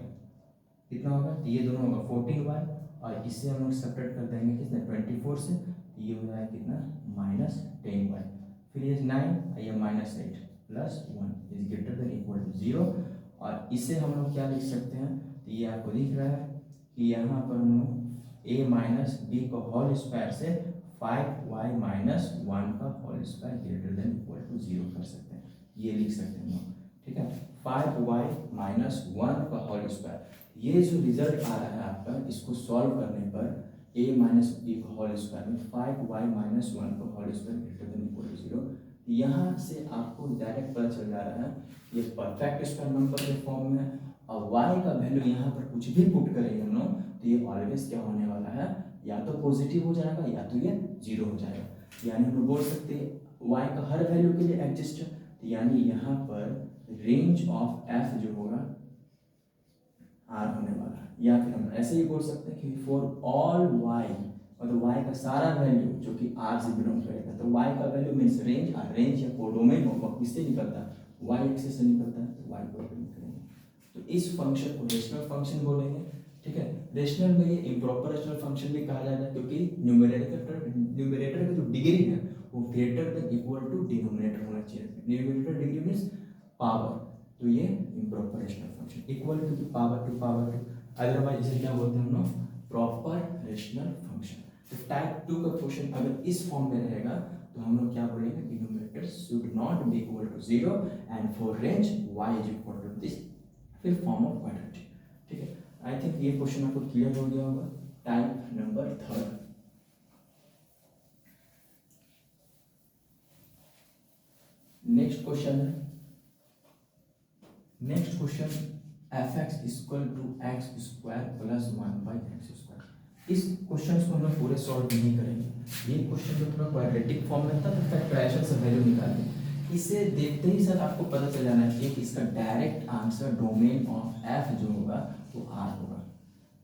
S1: कितना होगा, तो ये दोनों होगा 14y, और इससे हम लोग सेपरेट कर देंगे कितना 24 से, तो ये हो जाएगा कितना माइनस 10y, फिर ये 9 ये minus 8 plus 1 is greater than equal to 0। और इसे हम लोग क्या लिख सकते हैं, तो ये आपको दिख रहा है कि यहाँ पर हम लोग a माइनस बी का होल स्क्वायर से 5y माइनस 1 का whole square greater than equal to 0 कर सकते हैं, ये लिख सकते हैं हम, ठीक है, 5y माइनस 1 का होल स्क्वायर। ये जो रिजल्ट आ रहा है आपका, इसको सॉल्व करने पर a माइनस बी का होल स्क्वायर में 5y माइनस 1 का whole square greater than equal to 0, यहाँ से आपको डायरेक्ट पता चल जा रहा है ये परफेक्ट स्क्वायर नंबर के फॉर्म में, और y का वैल्यू यहाँ पर कुछ भी पुट करेंगे हम लोग तो ये ऑलवेज क्या होने वाला है, या तो पॉजिटिव हो जाएगा या तो ये 0 हो जाएगा। यानी हम लोग बोल सकते हैं y का हर वैल्यू के लिए एग्जिस्ट है, तो यानी यहाँ पर रेंज ऑफ f जो होगा r होने वाला है, या फिर हम ऐसे ही बोल सकते हैं कि फॉर ऑल y, मतलब y का सारा वैल्यू जो कि r से बिलोंग करेगा, तो y का वैल्यू मीन्स रेंज, और रेंज या कोडोमेन होगा किससे निकलता है, y एक्सिस से निकलता है, तो y को निकलेंगे। तो इस फंक्शन को रेशनल फंक्शन बोलेंगे, ठीक है। रेशनल में ये इम्प्रॉपर रेशनल फंक्शन भी कहा जाता है, क्योंकि न्यूमरेटर का जो डिग्री है वो greater than equal to denominator होना चाहिए। न्यूमरेटर डिग्री मीन्स पावर, तो ये improper rational function equal to power two, otherwise इसे क्या बोलते हैं हम लोग, प्रॉपर रेशनल फंक्शन। तो टाइप 2 का क्वेश्चन अगर इस फॉर्म में रहेगा तो हम लोग क्या बोलेंगे, denominator should not be equal to 0 and for range y is equal to this, फिर फॉर्म ऑफ क्वाड्रेटिक, ठीक है। आई थिंक ये क्वेश्चन आपको क्लियर हो गया होगा। टाइप नंबर 3, नेक्स्ट क्वेश्चन है, next question f x equal to x square plus 1/x²। इस क्वेश्चन को हम लोग पूरे सॉल्व नहीं करेंगे, ये क्वेश्चन जो थोड़ा क्वाड्रेटिक फॉर्म में था तो फैक्टराइजेशन से वैल्यू निकालेंगे। इसे देखते ही सर आपको पता चल जाना चाहिए कि इसका direct answer domain of F जो होगा वो आर होगा।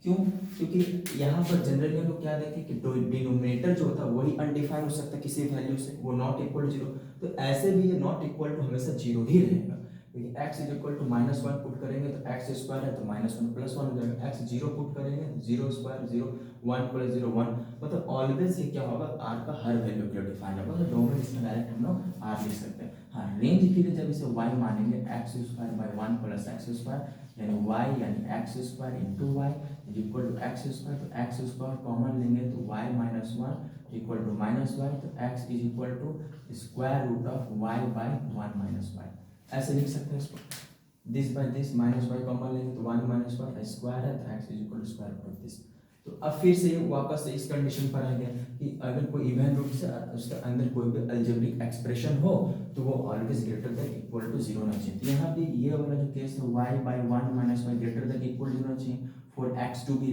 S1: क्यों? क्योंकि यहाँ पर जनरली हम लोग क्या देखें कि डिनोमिनेटर जो होता है वही अनडिफाइन हो सकता है किसी वैल्यू से, वो नॉट इक्वल जीरो, तो ऐसे भी ये नॉट इक्वल टू हमेशा जीरो ही रहेगा। क्योंकि x is equal to -1 put करेंगे तो x स्क्वायर है तो -1 + 1 हो जाएगा, x 0 पुट करेंगे तो 0 स्क्वायर 0, 1 + 0 1, मतलब ऑलवेज ये क्या होगा r का हर वैल्यू के लिए डिफाइन होगा। तो डोमेन इसमें डायरेक्ट हम लोग r लिख सकते हैं। हाँ, रेंज के लिए जब इसे y मानेंगे x² / 1 + x² यानी y यानी x² × y is equal to x², तो x² कॉमन लेंगे तो y - 1 इक्वल टू -y, तो x is equal to square root of y by 1 - y, ऐसे लिख सकते हैं इसको। This by this minus y common लेंगे तो 1 - y स्क्वायर है तो x is equal to square root of this. तो अब फिर से वापस से इस कंडीशन पर आ गया कि अगर कोई इवन रूट से उसके अंदर कोई भी अलजेब्रिक एक्सप्रेशन हो तो वो always greater than equal to 0 होना चाहिए। तो यहाँ पे ये वाला जो केस है y by 1 - y greater than equal to होना चाहिए for x to be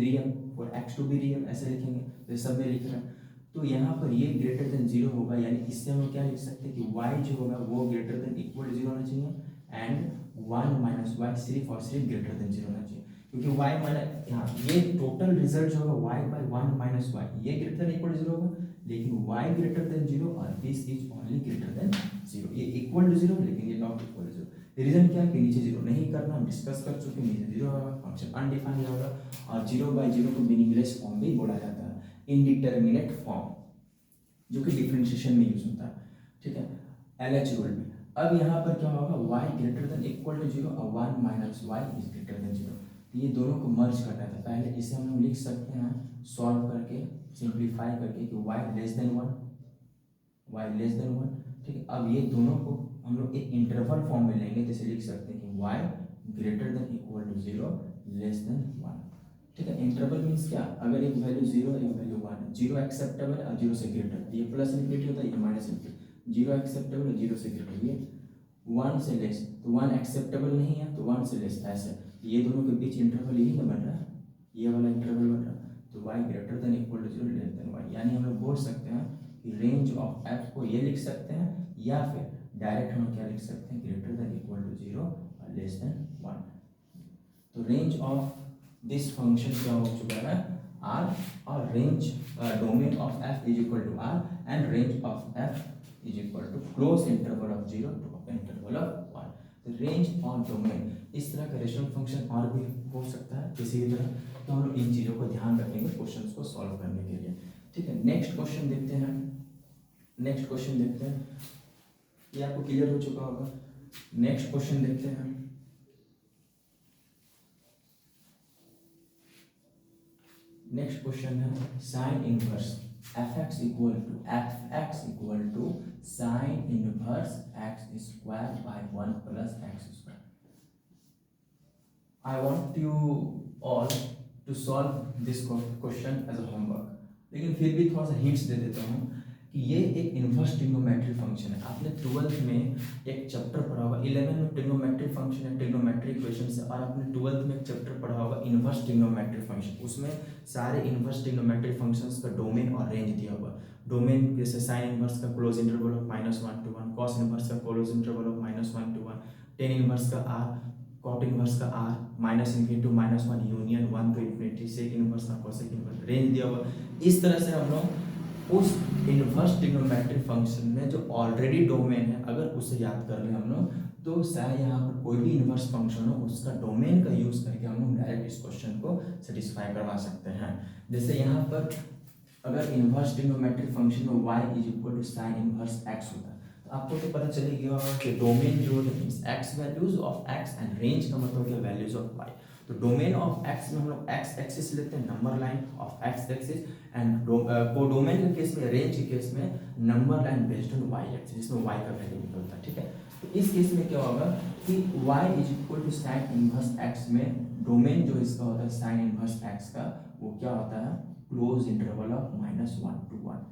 S1: real, ऐसे लिखेंगे तो सब में लिख रहा है। तो यहाँ पर ये ग्रेटर देन 0 होगा, यानी इससे हम क्या लिख सकते हैं कि y जो होगा वो ग्रेटर देन इक्वल टू 0 होना चाहिए एंड 1 - y सिर्फ और सिर्फ ग्रेटर देन 0 होना चाहिए। क्योंकि y माइनस यहाँ ये टोटल रिजल्ट जो होगा y बाई 1 - y ये ग्रेटर देन इक्वल टू 0 होगा, लेकिन y ग्रेटर देन 0 और this is only greater than 0। ये इक्वल टू 0 लेकिन ये नॉट इक्वल टू 0। रीजन क्या है कि नीचे 0 नहीं करना, हम डिस्कस कर चुके हैं, नीचे 0 होगा, फंक्शन अनडिफाइंड होगा और 0/0 को मीनिंगलेस फॉर्म भी बोला जाता है, इनडिटरमिनेट फॉर्म, जो कि डिफरेंशिएशन में यूज होता है, ठीक है, LH रूल में। अब यहाँ पर क्या होगा, y greater than equal to 0 और 1 - y इज ग्रेटर देन 0। तो ये दोनों को मर्ज करना था। पहले इसे हम लोग लिख सकते हैं सॉल्व करके, सिंप्लीफाई करके कि y लेस देन 1, ठीक है। अब ये दोनों को हम लोग एक इंटरवल फॉर्म में लेंगे, जैसे लिख सकते हैं कि y greater than equal to 0 less than 1, ठीक है। इंटरवल मीन्स क्या, अगर एक वैल्यू 0 एक वैल्यू 1 है, 0 एक्सेप्टेबल है और 0 से ग्रेटर, ये प्लस इन्फिनिटी होता है, ये माइनस इन्फिनिटी, 0 एक्सेप्टेबल है 0 से ग्रेटर, ये 1 से लेस, तो 1 एक्सेप्टेबल नहीं है तो 1 से लेस, ऐसे ये दोनों के बीच इंटरवल यही ना बन रहा है, ये वाला इंटरवल बन रहा है। तो y greater than equal to 0 less than y, यानी हम लोग बोल सकते हैं कि रेंज ऑफ f को ये लिख सकते हैं, या फिर डायरेक्ट हम क्या लिख सकते हैं, ग्रेटर देन इक्वल टू 0 और लेस देन 1। तो रेंज ऑफ दिस फंक्शन क्या हो चुका है, r, और range domain of f is equal to r and range of f is equal to closed interval of 0 to open interval of 1। तो range और domain इस तरह का रेशनल फंक्शन और भी हो सकता है किसी भी तरह, तो हम लोग इन चीज़ों को ध्यान रखेंगे क्वेश्चंस को सॉल्व करने के लिए, ठीक है। नेक्स्ट क्वेश्चन देखते हैं, नेक्स्ट क्वेश्चन देखते हैं, ये आपको क्लियर हो चुका होगा। नेक्स्ट क्वेश्चन देखते हैं, नेक्स्ट क्वेश्चन है sine inverse fx equal to sine inverse x square by 1 plus x²। I want you all to solve this question as a homework, लेकिन फिर भी थोड़ा सा हिंट्स दे देता हूँ कि ये एक इन्वर्स ट्रिग्नोमेट्रिक फंक्शन है। आपने 12th में एक चैप्टर पढ़ा होगा, 11 में ट्रिग्नोमेट्रिक फंक्शन है, ट्रिग्नोमेट्रिक इक्वेशन से, और आपने 12th में एक चैप्टर पढ़ा होगा इन्वर्स ट्रिग्नोमेट्रिक फंक्शन, उसमें सारे इन्वर्स ट्रिग्नोमेट्रिक फंक्शंस का डोमेन और रेंज दिया हुआ। डोमेन जैसे साइन इन्वर्स का close interval of -1 to 1, cos inverse का close interval of -1 to 1, tan inverse का r, कॉट इनवर्स का r, -∞ to -1 union 1 to ∞, sec inverse का कोसेक इनवर्स, रेंज दिया हुआ। इस तरह से हम लोग उस इन्वर्स ट्रिग्नोमेट्रिक फंक्शन में जो ऑलरेडी डोमेन है, अगर उसे याद कर ले हम लोग, तो चाहे यहाँ पर कोई भी इन्वर्स फंक्शन हो उसका डोमेन का यूज करके हम लोग डायरेक्ट इस क्वेश्चन को सेटिस्फाई करवा सकते हैं। जैसे यहाँ पर अगर इन्वर्स ट्रिग्नोमेट्रिक फंक्शन में y is equal to sine inverse x होता है, तो आपको तो पता चले गया कि डोमेन जो है x values of x and range का मतलब क्या, वैल्यूज ऑफ y। तो डोमेन ऑफ x में हम लोग x एक्सिस लेते हैं, number line of x axis, and codomain के केस में, रेंज के केस में number line based on y axis, जिसमें y का वैल्यू निकलता है, ठीक है। तो इस केस में क्या होगा कि y is equal to sine inverse x में डोमेन जो इसका होता है साइन इनवर्स x का, वो क्या होता है, क्लोज इंटरवल ऑफ -1 to 1,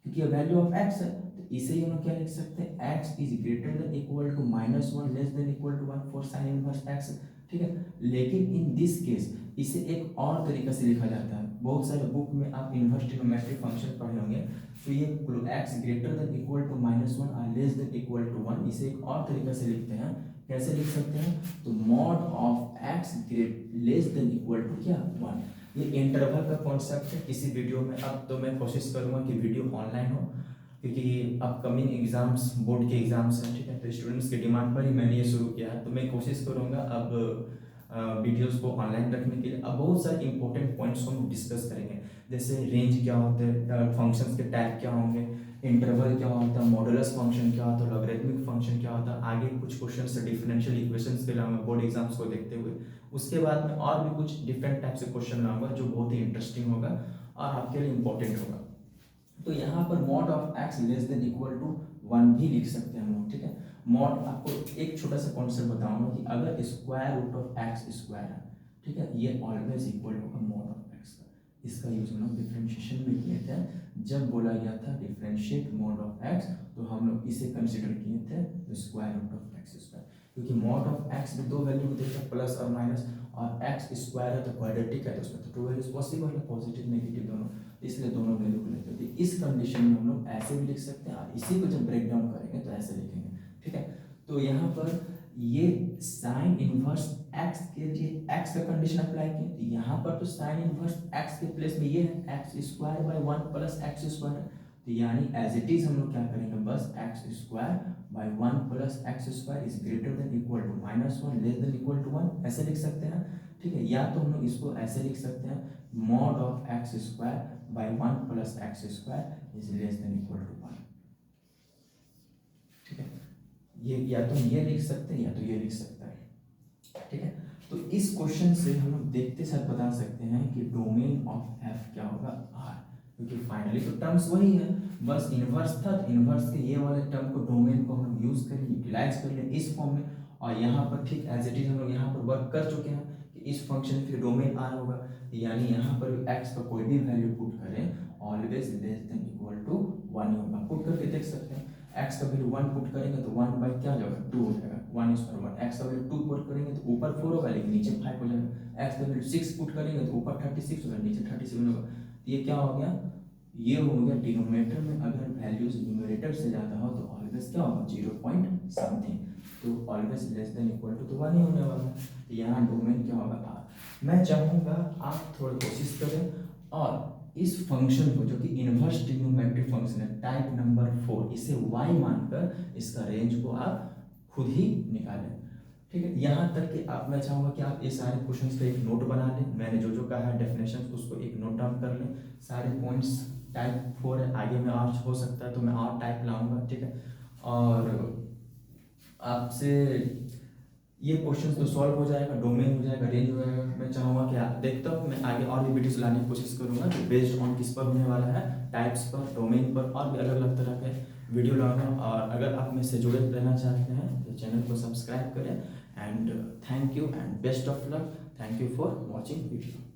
S1: क्योंकि वैल्यू ऑफ x है, तो इसे हम लोग क्या लिख सकते हैं, x is greater than equal to -1 less than equal to 1 for sine inverse x, ठीक है। लेकिन इन दिस केस इसे एक और तरीका से लिखा जाता है, बहुत सारे बुक में आप इनवर्स ट्रिग्नोमेट्रिक फंक्शन पढ़े होंगे, तो ये x greater than equal to -1 और लेस देन इक्वल टू 1, इसे एक और तरीका से लिखते हैं, कैसे लिख सकते हैं, तो mod of x less than equal to क्या 1। ये इंटरवल का कॉन्सेप्ट है, किसी वीडियो में अब तो मैं कोशिश करूंगा कि वीडियो ऑनलाइन हो, क्योंकि अपकमिंग एग्जाम्स बोर्ड के एग्जाम्स हैं, ठीक है, तो स्टूडेंट्स की डिमांड पर ही मैंने ये शुरू किया है, तो मैं कोशिश करूंगा अब वीडियोस को ऑनलाइन रखने के लिए। अब बहुत सारे इंपॉर्टेंट पॉइंट्स को हम डिस्कस करेंगे, जैसे रेंज क्या होते हैं, फंक्शंस के टाइप क्या होंगे, इंटरवल क्या होता है, मॉडुलस फंक्शन क्या होता है, लॉगरिथमिक फंक्शन क्या होता है, आगे कुछ क्वेश्चन डिफरेंशियल इक्वेशंस के लाऊंगा बोर्ड एग्जाम्स को देखते हुए। उसके बाद में और भी कुछ डिफरेंट टाइप से क्वेश्चन लाऊंगा जो बहुत ही इंटरेस्टिंग होगा और आपके लिए इंपॉर्टेंट होगा। तो यहाँ पर mod of x less than equal to 1 भी लिख सकते हैं हम लोग, ठीक है। मॉड, आपको एक छोटा सा कॉन्सेप्ट बताऊंगा कि अगर square root of x square है, ठीक है, ये ऑलवेज इक्वल होगा मॉड ऑफ एक्स का। इसका यूज हम लोग डिफरेंशिएशन में किए थे, जब बोला गया था डिफरेंशिएट मॉड ऑफ एक्स, तो हम लोग इसे कंसिडर किए थे square root of x square, क्योंकि मॉड ऑफ एक्स में दो वैल्यू होते हैं, प्लस और माइनस, और एक्स स्क्वायर है तो क्वाड्रेटिक है, तो उसमें तो टू वैल्यूज पॉसिबल है, पॉजिटिव नेगेटिव दोनों, इसलिए दोनों वैल्यू को लेते हैं। इस कंडीशन में हम लोग ऐसे भी लिख सकते हैं और इसी को जब ब्रेक डाउन करेंगे तो ऐसे लिखेंगे, ठीक है। तो यहाँ पर ये साइन इनवर्स एक्स के लिए एक्स का कंडीशन अप्लाई किए, तो यहाँ पर तो साइन इनवर्स एक्स के प्लेस में ये है x square by 1 plus x square, तो यानी एज इट इज हम लोग क्या करेंगे, बस x square by 1 plus x square is greater than equal to -1 less than equal to 1, ऐसे लिख सकते हैं, ठीक है। या तो हम लोग इसको ऐसे लिख सकते हैं, mod of x square by 1 plus x square is less than equal to 1, ठीक है। ये या तो ये लिख सकते हैं या तो ये लिख सकते हैं, ठीक है। तो इस क्वेश्चन से हम लोग देखते साथ बता सकते हैं कि डोमेन ऑफ एफ क्या होगा, आर, क्योंकि फाइनली तो टर्म्स वही है, बस इनवर्स था तो इनवर्स के ये वाले टर्म को डोमेन को हम लोग यूज कर लिए, यूटिलाइज कर लिए इस फॉर्म में, और यहाँ पर ठीक एज इट इज हम लोग यहाँ पर वर्क कर चुके हैं कि इस फंक्शन के डोमेन आर होगा, यानी यहाँ पर एक्स का कोई भी वैल्यू पुट करें always less than equal to 1 होगा। पुट करके देख सकते हैं, एक्स का वैल्यू 1 पुट करेंगे तो 1 बाई क्या हो जाएगा 2 हो जाएगा, 1 स्क्वायर 1, एक्स का वैल्यू 2 पुट करेंगे तो ऊपर 4 होगा लेकिन नीचे 5 हो जाएगा, एक्स का वैल्यू 6 पुट करेंगे तो ऊपर 36 होगा नीचे 37 होगा, ये क्या हो गया, ये हो गया डिनोमिनेटर में अगर वैल्यूज न्यूमरेटर से ज़्यादा हो तो ऑलवेज क्या होगा 0 पॉइंट समथिंग, तो always less than equal to तो 1 ही होने वाला है, तो यहाँ डोमेन क्या होगा आर। मैं चाहूँगा आप थोड़ी कोशिश करें और इस फंक्शन को जो कि इनवर्स ट्रिग्नोमेट्रिक फंक्शन है टाइप नंबर 4, इसे y मानकर इसका रेंज को आप खुद ही निकालें, ठीक है। यहाँ तक कि आप, मैं चाहूँगा कि आप ये सारे क्वेश्चंस का एक नोट बना लें, मैंने जो जो कहा है डेफिनेशन उसको एक नोट डाउन कर लें, सारे पॉइंट्स टाइप 4 है, आगे में और हो सकता है तो मैं और टाइप लाऊंगा, ठीक है। और आपसे ये क्वेश्चन तो सॉल्व हो जाएगा, डोमेन हो जाएगा, रेंज हो जाएगा, मैं चाहूँगा कि आप देखता हूँ, मैं आगे और भी वीडियोस लाने की कोशिश करूँगा कि बेस्ड ऑन किस पर होने वाला है, टाइप्स पर, डोमेन पर, और भी अलग अलग तरह के वीडियो लाऊंगा। और अगर आप मुझसे जुड़े रहना चाहते हैं तो चैनल को सब्सक्राइब करें, and thank you and best of luck, thank you for watching video.